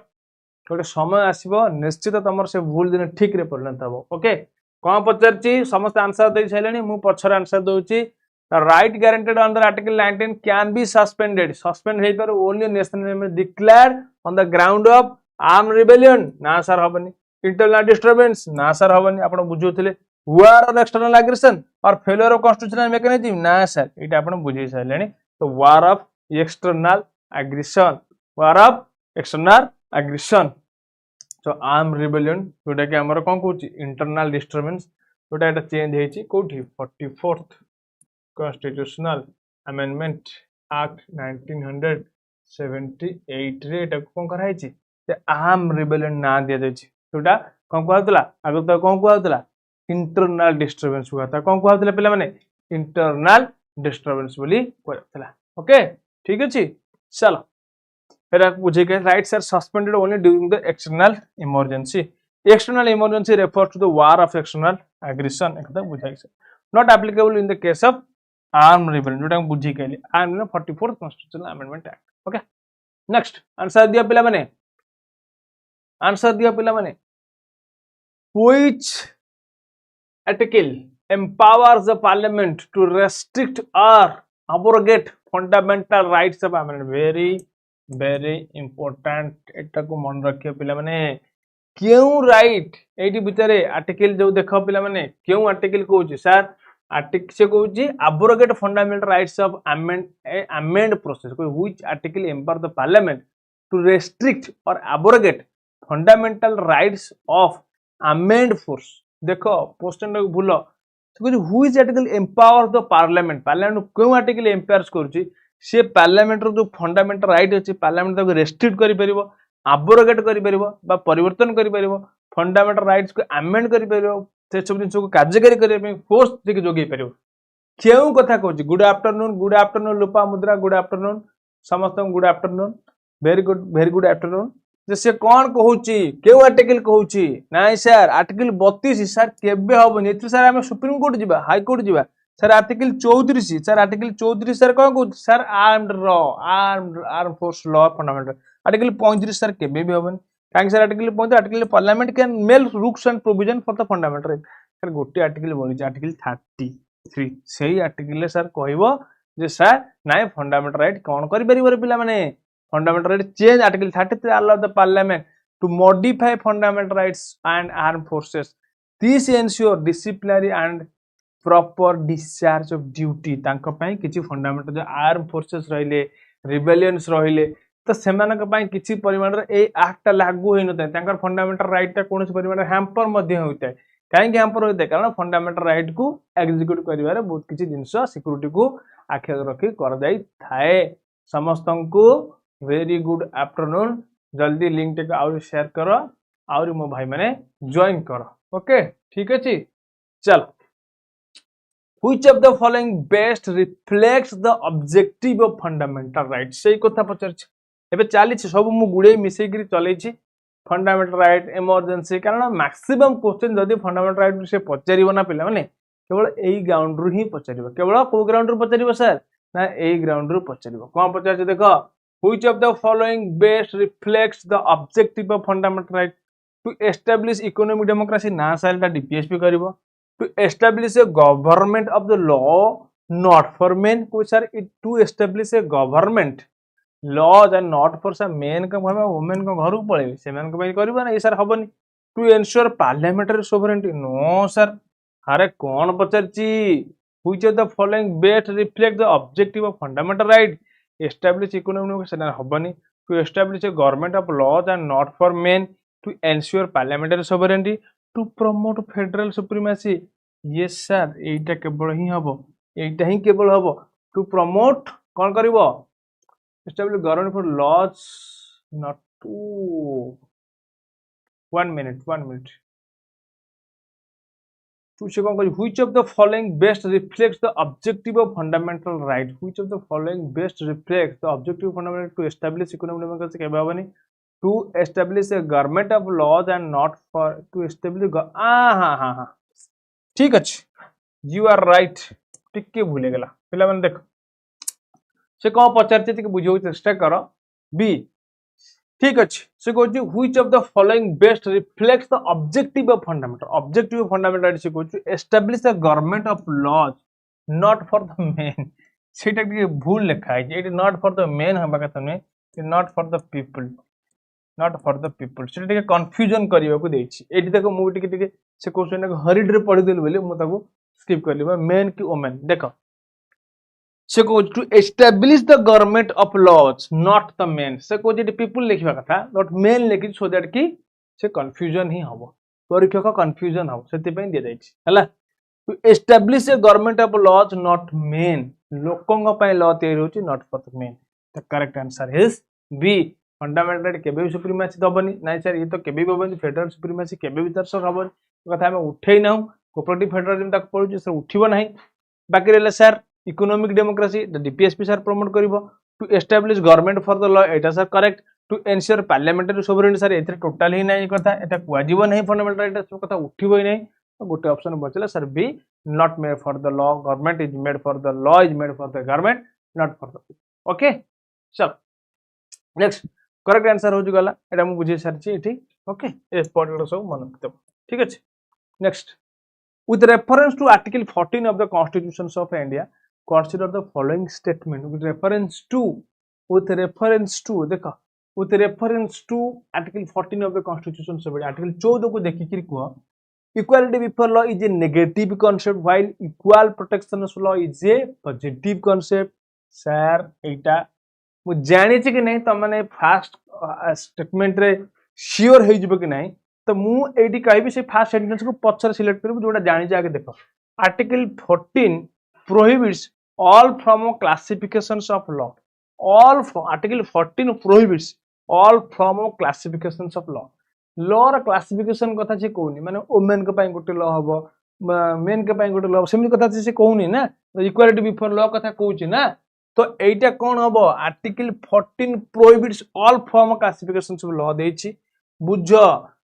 गोटे समय आसो निश्चित तुम से भूल दिन ठीक रे परिणत हम ओके कौन पचार समस्त आंसर दे सारे मुझे पछर आंसर दूसरी right guaranteed under article 19 can be suspended suspend हो पारे only national declare on the ground of arm rebellion ना सर हबनी इंटरनल डिस्टर्बेंस ना सर हबनी आप बुझुले वार और एक्सटर्नल एग्रेशन और फेलियर ऑफ कॉन्स्टिट्यूशनल मेकानिज्म ना सर ये आप बुझे सारे तो वार of external aggression war of external aggression तो आर्म रिबेलियन जोटा कि आमर कौन कौन इंटरनल डिस्टर्बेंस जोटा ये चेंज होती कौटी 44th कॉन्स्टिट्यूशनल अमेंडमेंट एक्ट 1978 रे एटा कौन कराई आर्म रिबेलियन ना दिया जोटा कौन कहला आगे तो कौन कहला इंटरनल डिस्टर्बेंस हुआ था कौन कहला पिला माने इंटरनल डिस्टर्बेंस बोली कहला ओके ठीक अछि चलो बुझे rights are suspended only during the external emergency external emergency refers to the war of external aggression एक बुझाई not applicable in the case of arm rebellion जोटा बुझी कहली arm 44th constitutional amendment act okay next answer दिया पिला माने answer दिया पिला माने which article empowers the parliament to restrict or abrogate fundamental rights of amendment very important एटा को मन रखियो पिला माने क्यों राइट एटी भितरे आर्टिकल जो देखो पिला माने क्यों आर्टिकल कहूची सर आर्टिकल से कहूची abrogate fundamental rights of amend process which article empower the parliament to restrict or abrogate fundamental rights of amend force देखो क्वेश्चन को भूल which article empower the parliament parliament क्यों आर्टिकल एम्पावर्स करूची से parliament रो जो fundamental right अछि parliament ताको restrict करि परिबो एब्रोगेट करि परिबो बा परिवर्तन करि परिबो फंडामेंटल राइट्स को अमेंड करि परिबो से सब जिंस को कार्यकारी करिया पे फोर्स देखि जोगै परिबो केउ कथा कहूची गुड आफ्टरनून लोपा मुद्रा गुड आफ्टरनून समस्त good afternoon very good afternoon से कौन कहूची केउ आर्टिकल कहूची नाइ सर आर्टिकल 32 सर केबे हबनी एथि सर हम सुप्रीम कोर्ट जिबा हाई कोर्ट जिबा sir article 34 sir article 34 sir कौन कहूची sir arm force law fundamental article 35 sir केबे भी हबनी काहे sir article 35 article parliament can make rules and provision for the fundamental right sir गोटे आर्टिकल बोली आर्टिकल 33 सही आर्टिकल सर कहबो जे सर नाइ फंडामेंटल राइट कौन करि परिबो पिला माने fundamental right change article 33 allow the parliament to modify fundamental rights and armed forces this ensure disciplinary and proper discharge of duty तांको पई किछि फंडामेंटल जो आर्म फोर्सेस रहिले रिबेलियंस रहिले तो सेमानक पई किछि परिमाण रे ए एक्ट लागू होई नते तांकर फंडामेंटल राइट ता कोनस परिमाण रे हैम्पर मध्ये होइते काहे कि हैम्पर होइते कारण फंडामेंटल राइट को एग्जीक्यूट करिवारे बहुत किछि जिंस सिक्युरिटी को आखे रखी कर जाई थाए समस्तंकु वेरी गुड आफ्टरनून जल्दी लिंक टेक आउरी शेयर करो आउरी मो भाई माने ज्वाइन करो ओके ठीक अछि चल which of the following best reflects the objective of fundamental right सेही कथा पचर छ एबे चाली छ सब मु गुडे मिसै करी चलै छी फंडामेंटल राइट इमरजेंसी कारण मैक्सिमम क्वेश्चन जदी फंडामेंटल राइट से पचारिबो ना पिला माने केवल एई ग्राउंड रु ही पचारिबो केवल को ग्राउंड रु पचारिबो सर ना एई ग्राउंड रु पचारिबो कोन पचार छ देखो which of the following best reflects the objective of fundamental right to establish economic democracy na salta dpsp karibo to establish a government of the law not for men ko sir it to establish a government laws and not for some men ka bhama women ko gharu pale seman ko bai karibo na sir habani to ensure parliamentary sovereignty no sir are kon pacharchi which of the following best reflect the objective of fundamental right establish economic hobani to establish a government of laws and not for men to ensure parliamentary sovereignty to promote federal supremacy yes sir एटा केवल ही हबो एटा ही केवल हबो to promote कोन करिवो establish government for laws not to 1 minute to से कौन which of the following best reflects the objective of fundamental right which of the following best reflects the objective fundamental to establish economic democracy केबे होबनी to establish a government of laws and not for to establish हाँ हाँ हाँ ठीक अच्छे you are right टिके भूले गला पिला माने देख से कौन पचारते बुझे चेष्टा कर बी ठीक अच्छे से कहूँ which of the following best reflects the objective of fundamental से कहूँ establish the government of laws not for the men सेटा भूल लिखा है ये नॉट फॉर द मेन हवा कथा नुहे not for the people not for the people से कन्फ्यूजन करने को ये देखो मुझे से क्वेश्चन हरिड रे पढ़ीदेली बोली मुझे स्किप कर मेन कि ओमेन देख से कहूँ to establish the government of laws not the men से कहूँ पीपल लिखा कथा नॉट मेन लिखी सो दैट कि से कन्फ्यूजन ही हम परीक्षक कन्फ्यूजन हम से दि जाइए to establish a government of laws not men लोकों लॉ तैयारी not for the men the correct answer is B fundamental right केबे भी सुप्रीमेसी दबनी नाइ सर ये तो केबे भी होबनी फेडरल सुप्रीमेसी केबे भी दर्शक हबनी कथा हम उठे ना कोऑपरेटिव फेडरलिज्म तक पड़ुछि सर उठिबो नाही बाकी रहले sir economic democracy the DPSP sir promote करिवो to establish government for the law एटा sir correct to ensure parliamentary sovereignty sir एथरे टोटल ही नाही कथा एटा कुआजिबो नाही फंडामेंटल राइट सब कथा उठिबो ही नाही तो गोटे ऑप्शन बचला sir B not made for the law government is made for the law is made for the government not for the people okay चल नेक्स्ट करेक्ट आंसर हो गला एटा मु बुझे सारछि एठी ओके ए पॉइंट सब मन रखितो ठीक अछि next with reference to article 14 of the constitution of India consider the following statement with reference to देखो with reference to article 14 of the constitution of India article 14 को देखि कह equality before law is a negative concept while equal protection of law is a positive concept sir एटा मु जानि कि नहीं त माने फास्ट स्टेटमेंट रे श्योर हो जिवो कि नहीं तो मुझे कहि से फास्ट सेंटेंस को पछर सिलेक्ट करू जोटा जानि आगे देख article 14 prohibits all from classifications of law all article 14 prohibits all from classifications of law law रा क्लासिफिकेशन कथा से कहूनी माने वुमेन के पई गोटे लॉ हबो मेन के पई गोटे लॉ सेमि कथा से कहूनी ना इक्वालिटी बिफोर लॉ कथा कहूची ना तो एटा कोन हबो article 14 prohibits all from classifications of law देछि बुझ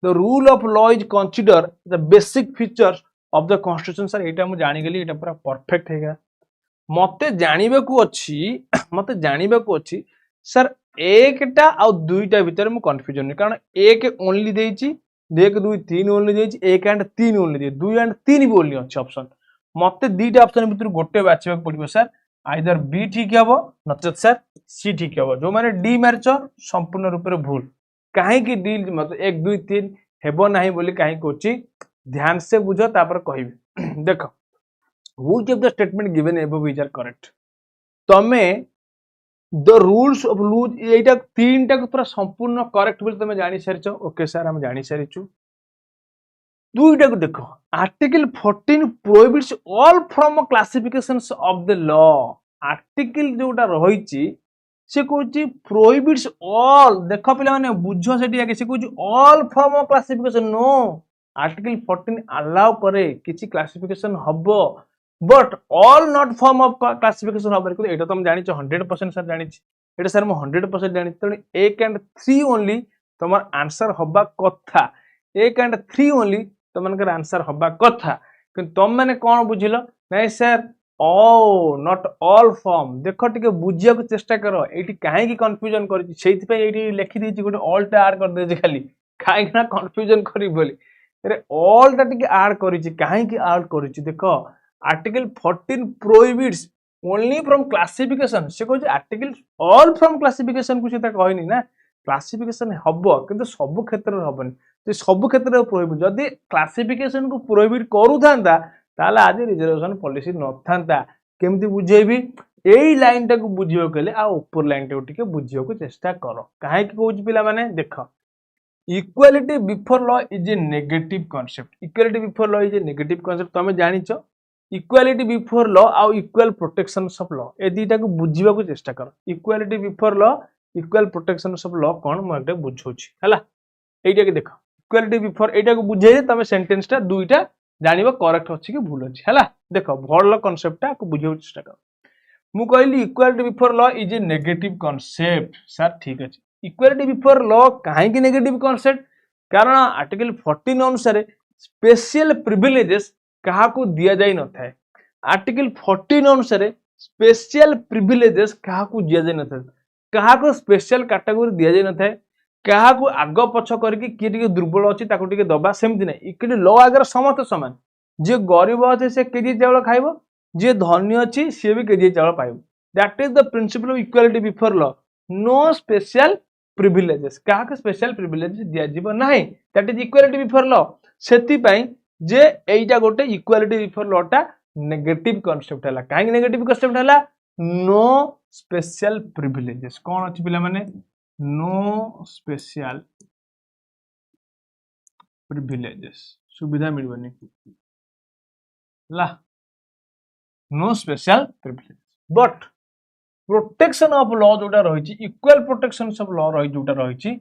The rule of law is considered the basic features of the constitution sir एटा मु जानि गेली एटा पूरा परफेक्ट हेगा मते जानिबे को अछि सर एकटा आ दुईटा भीतर मु कंफ्यूजन कारण एक ओनली देछि 1 2 3 ओनली देछि 1 एंड 3 ओनली दे 2 एंड 3 भी ओनली अछि ऑप्शन मते दुईटा ऑप्शन भीतर गोटे बाछबे पड़िबो सर आइदर बी ठीक हेबो नचेत सर सी ठीक हेबो जो माने डी मारछ संपूर्ण रूप रे भूल कहीं की डील मतलब 1 2 3 हेबो नहीं बोली कहीं कोची ध्यान से बुझो तापर कहिबे देखो which of the statement given above is are correct तमे द रूल्स ऑफ लूज एटा तीनटा को पूरा संपूर्ण करेक्ट बोली तमे जानि सारिछो ओके सर हम जानि सारिछु दुईटा को देखो article 14 prohibits all from classifications of the law article जोटा रहिछि से कहूँ प्रोहिबिट्स ऑल देख पे बुझ से आगे से कहूँ all from classification no article 14 allow करे किसी क्लासिफिकेशन हब but all not form of classification हब एटा तो हम जानि 100% सर जानि एटा सर मु 100% जानि त 1 एंड 3 ओनली तमर आंसर हबा कथा 1 एंड 3 ओनली तमनकर आंसर हबा कथा कि तुम माने कोन बुझिलो नहीं सर ओ नॉट ऑल फॉर्म देखो टिके बुझिया को चेष्टा करो एटी काहे की कंफ्यूजन करी सेति पे एटी लिखि दैछि गोटे ऑल टा ऐड कर दे खाली काहे ना कंफ्यूजन करी बोली अरे ऑल टा टिके ऐड करी काहे की ऐड करी देखो article 14 prohibits only from classification से कहै आर्टिकल ऑल फ्रॉम क्लासिफिकेशन को सेता कहनी ना क्लासिफिकेशन हबो किंतु सब क्षेत्र रे हबनी तो सब क्षेत्र रे प्रोहिबिट जदी क्लासिफिकेशन को प्रोहिबिट करू थांदा ताला आज रिजर्वेशन पॉलिसी न थांता केमती बुझेबी एई लाइन टा को बुझियो केले आ ऊपर लाइन टा टिके बुझियो को चेष्टा करो काहे की कहूची पिला माने देखो equality before law is a negative concept equality before law is a negative concept तमे जानिचो इक्वालिटी बिफोर लॉ आ इक्वल प्रोटेक्शन ऑफ लॉ ए दीटा को बुझिबा को चेष्टा करो equality before law equal protection of law कोन म एकटा बुझौची हला एइटा के देखो इक्वालिटी बिफोर एइटा को बुझेले तमे सेंटेंस टा दुईटा जानिबो करेक्ट अछि कि भूल अछि हैला देखो भल कांसेप्टटा को बुझियो चेष्टा कर मु कहली equality before law is a negative concept sir ठीक अछि इक्वालिटी बिफोर लॉ काहे कि नेगेटिव कांसेप्ट कारण आर्टिकल 14 अनुसार स्पेशल प्रिविलेजेस कहा को दिया जाई न थाए आर्टिकल 14 अनुसार स्पेशल प्रिविलेजेस कहा को दिया जाई न थाए कहा को स्पेशल कैटेगरी दिया जाई न थाए कहा को आग पछ करके किए टिके दुर्बल अछि ताको टिके दबा सेमति नै इक्वालिटी लॉ आगर समस्त समान जे गरीब अछि से केजी चावल खाइबो जे धनी अछि से भी केजी चावल पाइबो that is the principle of equality before law no special privileges कहा के स्पेशल प्रिविलेजेस दिया जीव नाही that is equality before law सेति पई जे एइटा गोटे इक्वालिटी बिफोर लॉ टा नेगेटिव कांसेप्ट हला काहे नेगेटिव कांसेप्ट हला नो स्पेशल प्रिविलेजेस कोन अछि पिला माने नो स्पेशल प्रिविलेजेस सुविधा मिलबनी ला no special privilege but protection of law जोटा रही इक्वल प्रोटेक्शन ऑफ लॉ रही जोटा रही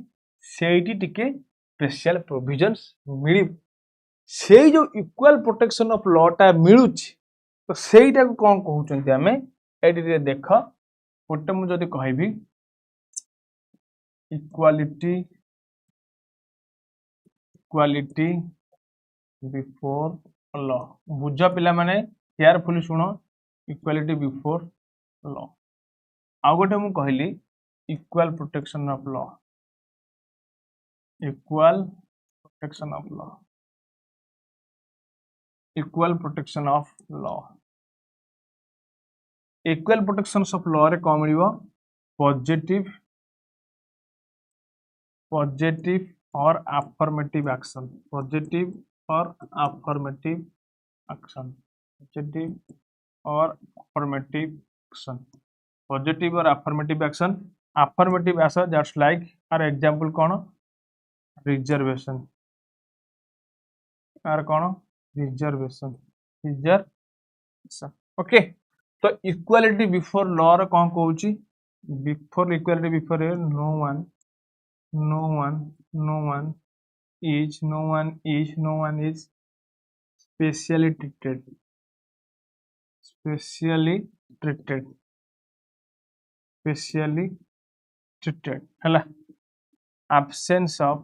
सेठी टिके स्पेशल प्रोविजंस मिल से जो इक्वल प्रोटेक्शन ऑफ लॉ टा मिलू तो सेटा को कौन कहउचंती हमें एडी देख गोटे मु जदी कहबी इक्वालिटी बिफोर लॉ बुझ पिला माने केयरफुली सुनो इक्वालिटी बिफोर लॉ आउ गोटे मु कहली equal protection of law equal protection of law equal protection of law equal protection of law रे कौन मिलिबो पॉजिटिव और अफर्मेटिव एक्शन पॉजिटिव और अफर्मेटिव एक्शन पॉजिटिव और अफर्मेटिव एक्शन पॉजिटिव और अफर्मेटिव एक्शन दैट्स लाइक आर एग्जांपल कौन reservation आर कौन रिजर्वेशन ओके तो इक्वालिटी बिफोर लॉ रे कौन कहूची before equality before no one is specially treated हला absence of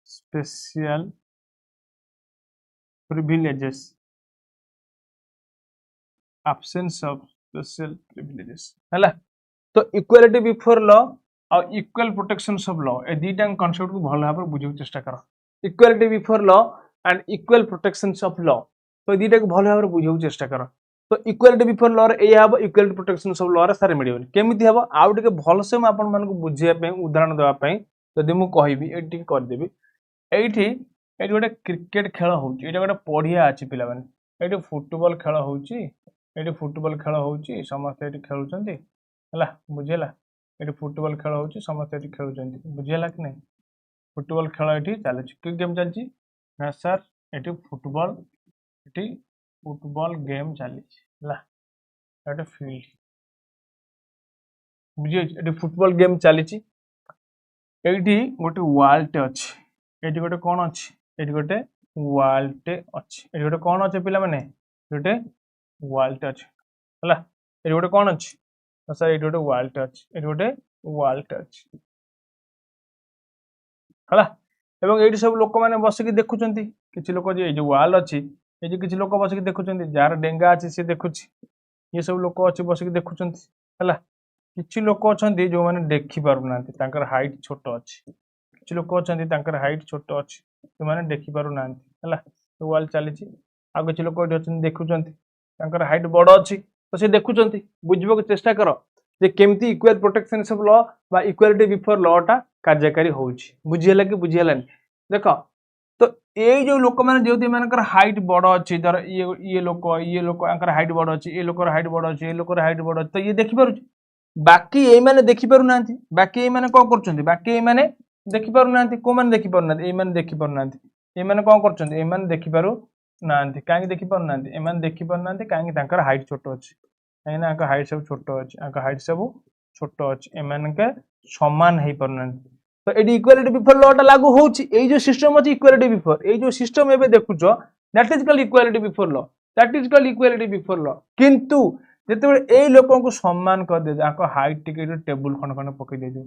special privileges हला तो इक्वालिटी बिफोर लॉ और इक्वल प्रोटेक्शन ऑफ लॉ ए दीटा कांसेप्ट को भल भाव बुझे चेष्टा कर equality before law and equal protection of law तो दीटा को भल भाव बुझे चेष्टा कर तो इक्वालिटी बिफोर लॉ रे एया हबो इक्वालिटी प्रोटेक्शन ऑफ लॉ रे सारे मिडियो केमिति हबो आउ टिके भल से म आपन मान को बुझिया पे उदाहरण देवा पे यदि मु कहबी एटी कर देबी एठी गोटे क्रिकेट खेल होउची एटा गोटे पढ़िया अछि पिला माने एठी फुटबॉल खेल होउची एठी फुटबॉल खेल होउची समस्त एठी खेलुचंती हला बुझेला एठी फुटबॉल खेल होउची समस्त एठी खेलुचंती बुझेला कि नै फुटबॉल खेल एठी चालुची कि गेम चालची ना सर एठी फुटबॉल गेम चालची हला एटा फील्ड बुझे एठी फुटबॉल गेम चालची एठी गोटे वॉल टे अछि एठी गोटे कोन अछि एठी गोटे वॉल टे अछि एठी गोटे कोन अछि पिला माने गोटे वॉल टे अछि हला एठी गोटे कोन अछि सर एठी गोटे वॉल टे अछि एठी गोटे वॉल टे अछि हला एवं एठी सब लोक माने बसिक देखुचंती किछि लोक जे जो वॉल अछि ए जे किछि लोक बसिक देखुचंती जार डेंगा अछि से देखुछि ये सब लोक अछि बसिक देखुचंती हला किछि लोक अछंती जो माने देखि पारु नांती तांकर हाइट छोटो अछि किछि लोक अछंती तांकर हाइट छोटो अछि से माने देखि पारु नांती हला तो वॉल चालिछि आ किछि लोक एठी अछंती देखुचंती तांकर हाइट बड़ अछि तो से देखुचंती बुझबो के चेष्टा करो जे केमती इक्वल प्रोटेक्शन ऑफ लॉ बा इक्वालिटी बिफोर लॉ टा कार्यकारी होउछि बुझियला कि बुझियलानी देखो तो ए जो लोक माने जेउती मानकर हाइट बड़ अछि धर ये लोक आंकर हाइट बड़ अछि ए लोकर हाइट बड़ अछि ए लोकर हाइट बड़ अछि तो ये देखि पारुछि बाकी ए माने देखि पारु नांती बाकी ए माने कोन करचंती बाकी ए माने देखि पारु नांती को माने देखि पारु नांती ए माने देखि पारु नांती ए माने कोन करचंती ए माने देखि पारु नांती काहे देखि पारु नांती ए माने देखि पारु नांती काहे तांकर हाइट छोटो अछि काहे ना आंकर हाइट सब छोटो अछि आंकर हाइट सब छोटो अछि ए माने के समान हेई पारु नांती तो ये इक्वालिटी बिफोर लॉ टा लागू होची ए जो सिस्टम अछि इक्वालिटी बिफोर ए जो सिस्टम एबे देखुचो that is called equality before law that is called equality before law किंतु जेतेबेले ए लोकन को सम्मान कर दे जाको हाइट टिके टेबुल खन खन पके दे दे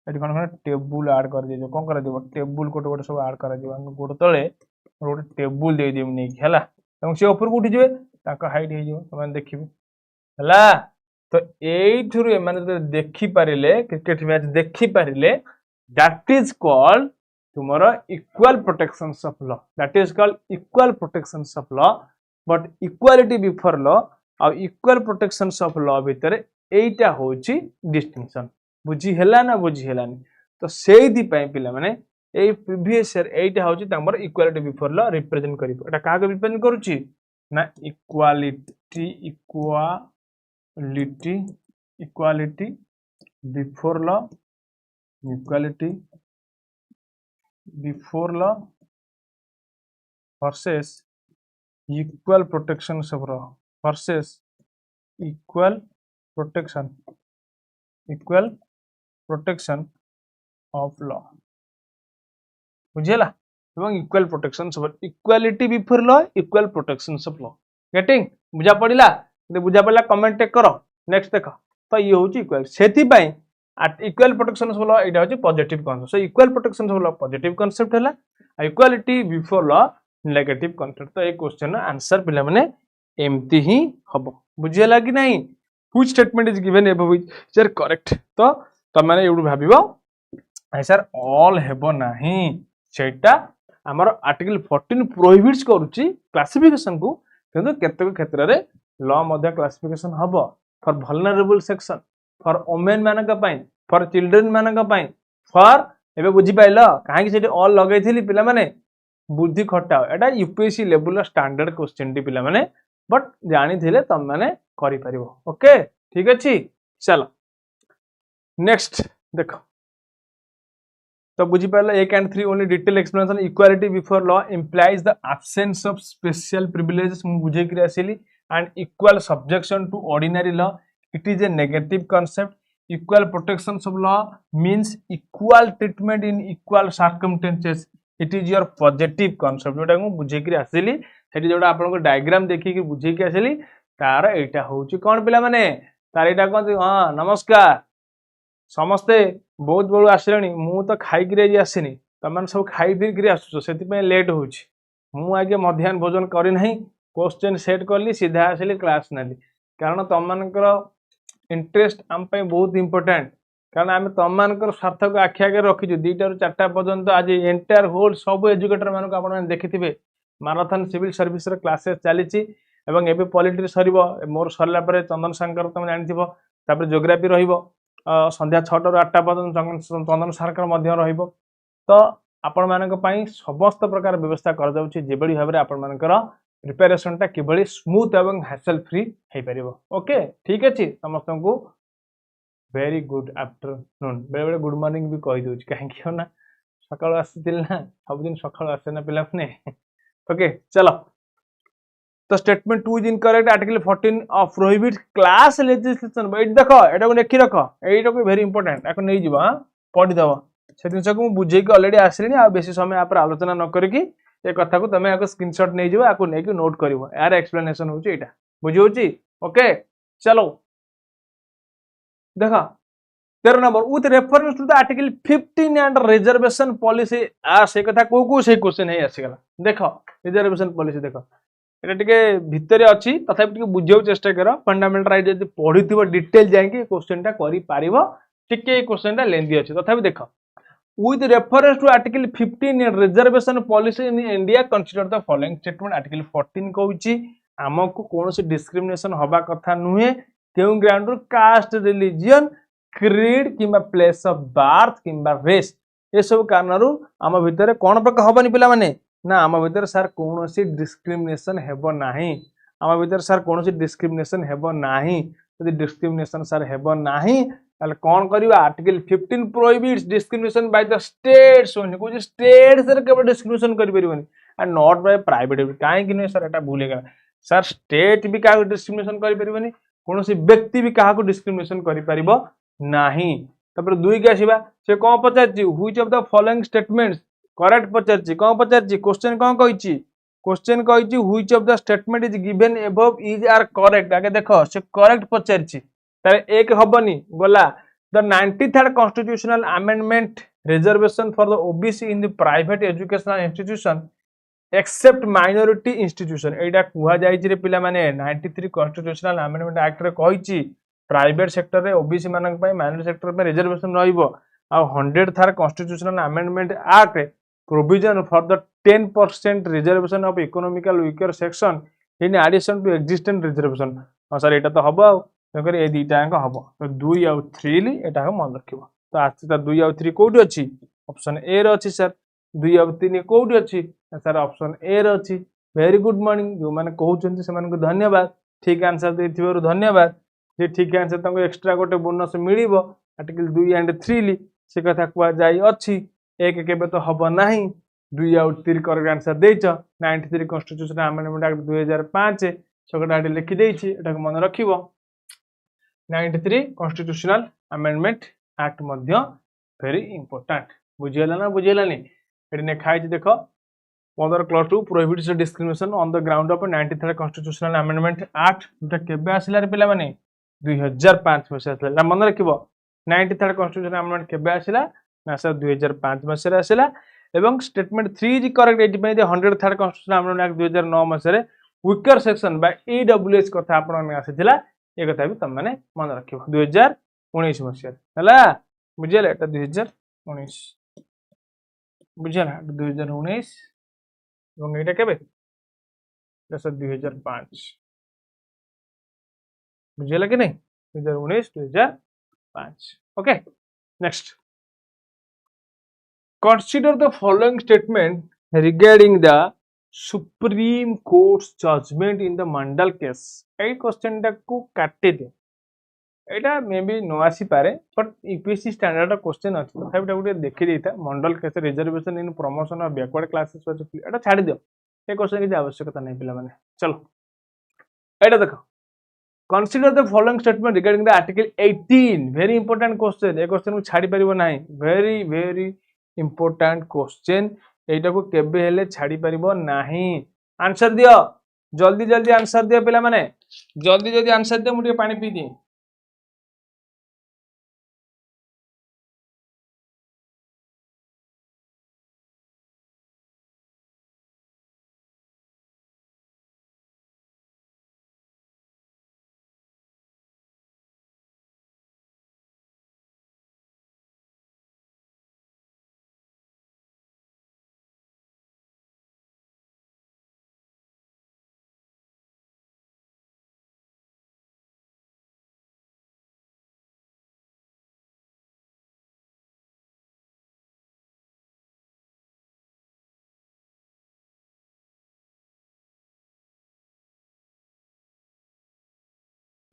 एटी खन खन टेबुल ऐड कर दे जो कोन कर देबो टेबुल कोटे कोटे सब ऐड कर दिबो हम गोड तळे गोटे टेबुल दे देम नै हला एवं से ऊपर को उठी जिवे ताको हाइट हे जिवो तमन देखिबे हला तो एइठुरु माने देखि पारिले क्रिकेट मैच देखि पारिले दैट इज कॉल्ड तुमरो equal protections of law that is called equal protections of law but equality before law और इक्वल प्रोटेक्शंस ऑफ लॉ भीतर एइटा होची डिस्टिंक्शन बुझी हला ना बुझी हलानी तो सेइदि पय पिला माने ए प्रीवियस ईयर एइटा होची तमरो इक्वालिटी बिफोर लॉ रिप्रेजेंट करिवो एटा काहा को रिप्रेजेंट करूची ना equality equality before law equality before law versus equal protection of law versus equal protection of law बुझेला एवं equal protection of equality before law equal protection of law getting बुझा पड़िला बुझा पड़ला comment करो नेक्स्ट देखो तो ये होची इक्वल सेति पई इक्वल प्रोटेक्शन ऑफ लॉ एटा होची positive concept so equal protection of law positive concept हला equality before law negative concept तो ए क्वेश्चन आंसर पिला माने एमती ही हबो बुझियला कि नहीं which statement is given above which sir correct तो त माने एडू भाबिबो आई सर ऑल हेबो नाही सेटा हमर आर्टिकल 14 प्रोहिबिट्स करूची क्लासिफिकेशन को किंतु केतक क्षेत्र रे लॉ मध्ये क्लासिफिकेशन हबो for vulnerable section for women मानक पई फॉर चिल्ड्रन मानक पई फॉर एबे बुझी पाइलो काहे कि सेठी ऑल लगैथिली पिला माने बुद्धि खटाओ एटा UPSC level standard question T पिला माने बट जानी थिले तम माने करि परिबो ओके ठीक अछि चलो नेक्स्ट देखो तो बुझी पाइलो 1 and 3 only detail explanation equality before law implies the absence of special privileges मु बुझे कि आसीली and equal subjection to ordinary law it is a negative concept equal protection of law means equal treatment in equal circumstances it is your positive concept जोटा मु बुझे कि आसीली सेठी जोटा आपन को डायग्राम देखि कि बुझे कि आसीली तार एटा होची कोन पिला माने तार एटा कोन हां नमस्कार समस्ते बहुत बड़ आसलेनी मु तो खाई गिरे आसीनी तमन सब खाई फिर गिरे आसुछो सेति पे लेट होची मु आगे मध्याह्न भोजन करी नहीं क्वेश्चन सेट करली सीधा आसली क्लास नाली कारण तमनकर इंटरेस्ट आम पे बहुत इंपोर्टेंट कारण आम तमनकर स्वार्थ को आखि आगे रखीजु 2 ରୁ 4ଟା पर्यंत आज एंटायर होल सब एजुकेटर मानको आपण माने देखिथिबे मैराथन सिविल सर्विस रे क्लासेस चलीची एवं एबे पॉलिटी सरीबो मोर सरला परे चंदन सांकर तुम जानिथिबो तापर ज्योग्राफी रहिबो संध्या 6 ରୁ 8ଟା पर्यंत चंदन सरकार मध्य रहिबो तो आपण मानक पई समस्त प्रकार व्यवस्था कर जाउची जेबडी भाबरे आपण मानकर प्रिपरेशन टा किबळी स्मूथ एवं हैसल फ्री हे परिबो ओके ठीक अछि समस्त को वेरी गुड आफ्टरनून बेले बेले गुड मॉर्निंग भी कहि दोची काहे कि ना सकाळ आसीतिल ना सब दिन सकाळ आसे ना पिला ने ओके चलो तो statement 2 is incorrect article 14 of prohibit class legislation एट देखो एटा को लिखि रखो एटा को वेरी इंपोर्टेंट एको नै जिवो हां पढि दबो से दिन को बुझे कि ऑलरेडी आसलेनी आ बेसी समय आप आलोचना न करी कि ए कथा को तमे आको स्क्रीनशॉट नै जिवो आको नै कि नोट करिवो यार एक्सप्लेनेशन होची एटा बुझियोची ओके चलो देखो 13 number with reference to the article 15 and reservation policy आ से कथा को से क्वेश्चन है आसीगला देखो रिजर्वेशन पॉलिसी देखो एटा टिके भितरे अछि तथापि टिके बुझियो चेष्टा करो फंडामेंटल राइट जदी पढिथिबो डिटेल जायके क्वेश्चन टा करि पारिबो टिके क्वेश्चन टा लेंदी अछि तथापि देखो with reference to article 15 in reservation policy in India consider the following statement article 14 कहउची हमकु कोनोसी डिस्क्रिमिनेशन होबा कथा नुहे केउ ग्राउंड रो कास्ट रिलीजन क्रीड किबा प्लेस ऑफ बर्थ किबा रेस ए सब कारणरू हम भितर कोन प्रकार होबनी पिला माने ना हम भितर सर कोनोसी डिस्क्रिमिनेशन हेबो नाही हम भितर सर कोनोसी डिस्क्रिमिनेशन हेबो नाही यदि डिस्क्रिमिनेशन सर हेबो नाही ताले कोन करिवा article 15 prohibits discrimination by the states only को स्टेट सर केवल डिस्क्रिमिनेशन करि परिबनी एंड नॉट बाय प्राइवेट काहे कि नै सर एटा भूले गला सर स्टेट भी काहे डिस्क्रिमिनेशन करि परिबनी कोनोसी व्यक्ति भी काहा को डिस्क्रिमिनेशन करि परिबो नाही तापर 2 के आसीबा से कोन पचारची which of the following statements correct पचारची कोन पचारची क्वेश्चन कोन कहिची क्वेश्चन कहिची which of the statement is given above is are correct आगे देखो से करेक्ट पचारची तारे एक हबनी गला the 93rd constitutional amendment reservation for the OBC in the private educational institution except minority institution एटा कुहा जायछि रे पिला माने 93 constitutional amendment act रे कहिछि प्राइवेट सेक्टर रे ओबीसी मानक पय माइनॉरिटी सेक्टर पे reservation रहइबो uh 100th constitutional amendment act provision for the 10% reservation of economical weaker section in addition to existing reservation हां सर एटा तो हबो तेकर ए दुईटा अंक हबो तो 2 आ 3 ली एटा हम मन रखिबो तो आछि त 2 आ 3 कोठी अछि ऑप्शन ए रो अछि सर 2 आ 3 कोठी अछि सर ऑप्शन ए रो अछि वेरी गुड मॉर्निंग जो माने कहउचंती से मानको धन्यवाद ठीक आंसर देथिबारु धन्यवाद जे ठीक आंसर तंको एक्स्ट्रा गोटे बोनस मिलिबो आर्टिकल 2 एंड 3 ली से कथा कुआ जाई अछि एक केबे तो हबो नाही 2 आ 3 करेक्ट आंसर देछ 93 कॉन्स्टिट्यूशन अमेंडमेंट एक्ट 2005 सगटा लिखि देछि एटा मन रखिबो 93 कॉन्स्टिट्यूशनल अमेंडमेंट एक्ट मध्य वेरी इंपोर्टेंट बुझियला ना बुझियलानी एटी ने खाइ देखो 15 clause 2 prohibits discrimination on the ground of 93rd constitutional amendment act एटा केबे आसिला रे पिला माने 2005 मसे आसिला ना मन रखिबो 93rd कॉन्स्टिट्यूशनल अमेंडमेंट केबे आसिला ना सर 2005 मसे रे आसिला एवं स्टेटमेंट 3 इज करेक्ट एटी पे 103rd कॉन्स्टिट्यूशनल अमेंडमेंट एक्ट 2009 मसे रे वीकर सेक्शन बा ईडब्ल्यूएस कथा आपण ने आसिला ए कथा भी तुम माने मन रखिबो 2019 मसिया हला बुझियला एटा 2019 बुझियला 2019 এবং এটা কেবে এটা 2005 বুঝিলা কি নাই 2019 2005 okay next consider the following statement regarding the supreme court's judgment in the mandal case এই क्वेश्चन को काटे दे एटा मे बी नो आसी पारे बट यूपीएससी स्टैंडर्ड क्वेश्चन अछि तथापि गुटे देखि देता Mandal case reservation in promotion of backward classes एटा छाडी दियो ए क्वेश्चन की आवश्यकता नहीं पिला माने चलो एटा देखो consider the following statement regarding the article 18 very important question A question को छाडी परिबो नाही वेरी वेरी इंपोर्टेंट क्वेश्चन एटा को केबे हेले छाडी परिबो नाही आंसर दियो जल्दी जल्दी आंसर दियो पिला माने जल्दी जल्दी आंसर दियो मुटे पानी पी दी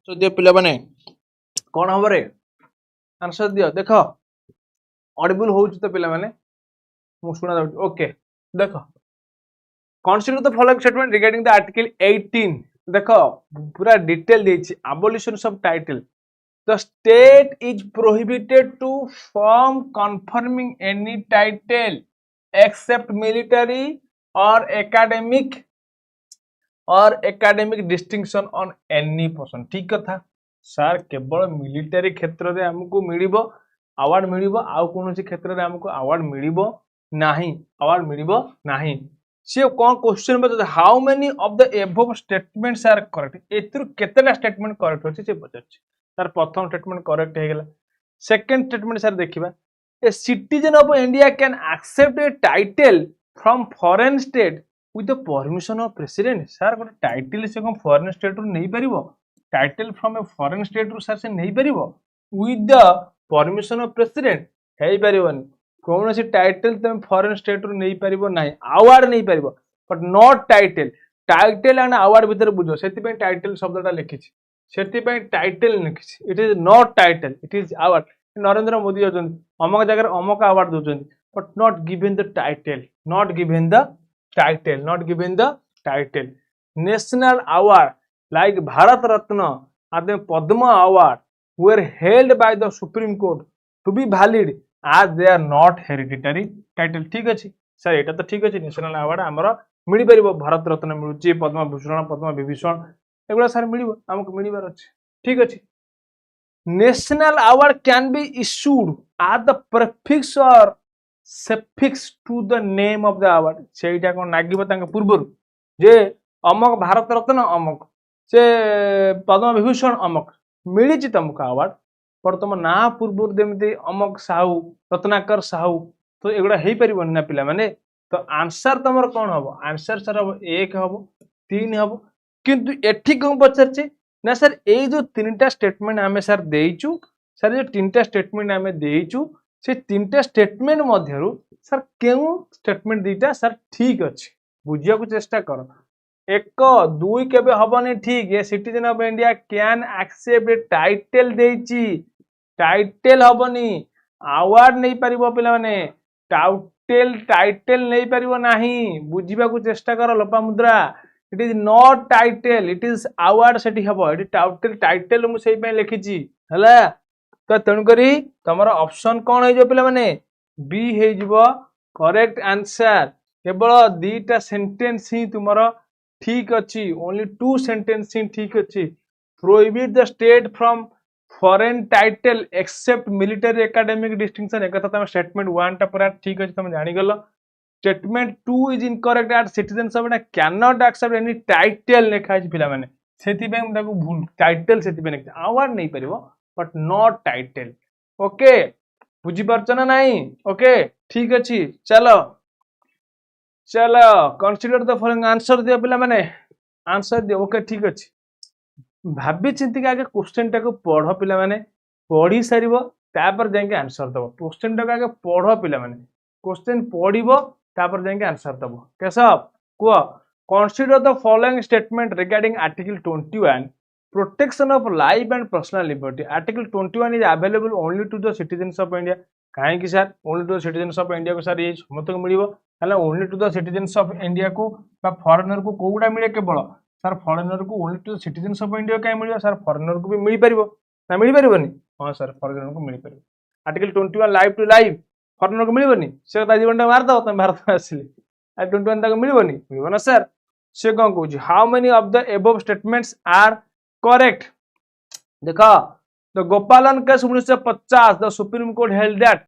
तो दियो पिला माने कोन हबो रे आंसर दियो देखो ऑडिबल होउछ तो पिला माने मु सुना जाउछ ओके देखो consider the following statement regarding the article 18 देखो पूरा डिटेल देछि abolition of title the state is prohibited to from confirming any title except military और academic distinction on any person ठीक कथा सर केवल मिलिटरी क्षेत्र रे हमको मिलिबो अवार्ड मिलिबो आ कोनोसी क्षेत्र रे हमको अवार्ड मिलिबो नाही से कोन क्वेश्चन बता how many of the above statements are correct एथुर केतेटा स्टेटमेंट करेक्ट होछि से पचाछि सर प्रथम स्टेटमेंट करेक्ट हे गेला सेकंड स्टेटमेंट सर देखिबा a citizen of India can accept a title from foreign state with the permission of president sir गोटे टाइटल से कोन फॉरेन स्टेट रु नै परिबो title from a foreign state रु सर से नै परिबो with the permission of president हे परिबोनी कोन से टाइटल तुम फॉरेन स्टेट रु नै परिबो नै अवार्ड नै परिबो but not title and award भीतर बुझो सेति पे टाइटल शब्दटा लिखिछि सेति पे टाइटल लिखिछि it is not title it is award Narendra Modi होजन अमक जगह अमक अवार्ड दोजन but not given the title national award like Bharat Ratna and the Padma award were held by the Supreme Court to be valid as they are not hereditary title ठीक अछि sir एटा तो ठीक अछि national award हमरो मिली परिबो Bharat Ratna मिलुची Padma Bhushan Padma Vibhushan एगुला sir मिलिबो हमको मिलिबार अछि ठीक अछि national award can be issued at the prefix or suffix to the name of the award सेटा कोन नागिबो तांग पूर्वरु जे अमक भारत रत्न अमक से पद्म विभूषण अमक मिलिची तुमको अवार्ड पर तुम ना पूर्व देमती अमक साहू रत्नाकर साहू तो एगुड़ा हो पार ना पिला माने तो आंसर तुम कौन हम आंसर सर हम 1 हम 3 हम किंतु एठी कौन पचार ना सर ये जो 3टा स्टेटमेंट आम सर देचु सर जो 3टा स्टेटमेंट आम देचु से 3टा स्टेटमेंट मध्यरु सर केउ स्टेटमेंट दीटा सर ठीक अच्छे बुझिया को चेष्टा कर 1 2 केबे हबनी ठीक ये citizen of India can accept title देची टाइटल हबनी अवार्ड नहीं पारिबो पिला माने टाइटल नहीं पारिबो नाही बुझिबा को चेष्टा कर Lopamudra it is not title it is award सेठी हबो इट टाइटल मु सेई पे लिखिची हला तो तणु करी तमरो ऑप्शन कोन हे जो पिला माने बी हे जिवो करेक्ट आंसर केवल 2टा सेंटेंस ही तुमरो ठीक अच्छी ओनली 2 सेंटेंस ही ठीक अच्छी prohibit the state from foreign title except military academic distinction एक तुम स्टेटमेंट 1 टा पूरा ठीक अच्छे तुम जानी गलो statement 2 is incorrect a citizen सब can not accept any title लिखा है पिला माने सेति पे हम भूल टाइटल सेति पे लिखा अवार्ड नहीं परिबो बट नॉट टाइटल ओके बुझी परछ ना नहीं ओके ठीक अच्छी चलो चलो कंसीडर द फॉलोइंग आंसर दियो पिला माने आंसर दियो ओके ठीक अच्छी भाभी चिंती के आगे क्वेश्चन टाको पढ़ पिला माने पढ़ी सारिबो तापर जाके आंसर दबो क्वेश्चन टाको आगे पढ़ पिला माने क्वेश्चन पढ़िबो तापर जाके आंसर दबो केशव को consider the following statement regarding article 21 protection of life and personal liberty article 21 is available only to the citizens of India काहे कि sir only to the citizens of India को सर ये समस्त को मिलिबो हला only to the citizens of India को बा फॉरेनर को कोउडा मिले केवल सर फॉरेनर को only to citizens of India कहीं मिल सर फॉरेनर को भी मिल पार ना मिल पारनी हाँ सर फॉरेनर को मिल पार article 21 life to life foreigner को मिलनी से जीवन मारद तुम भारत में आसिले 21 तक मिलनी मिल ना सर से कौन कौन how many of the above statements are correct देख the Gopalan case 1950 the Supreme Court held that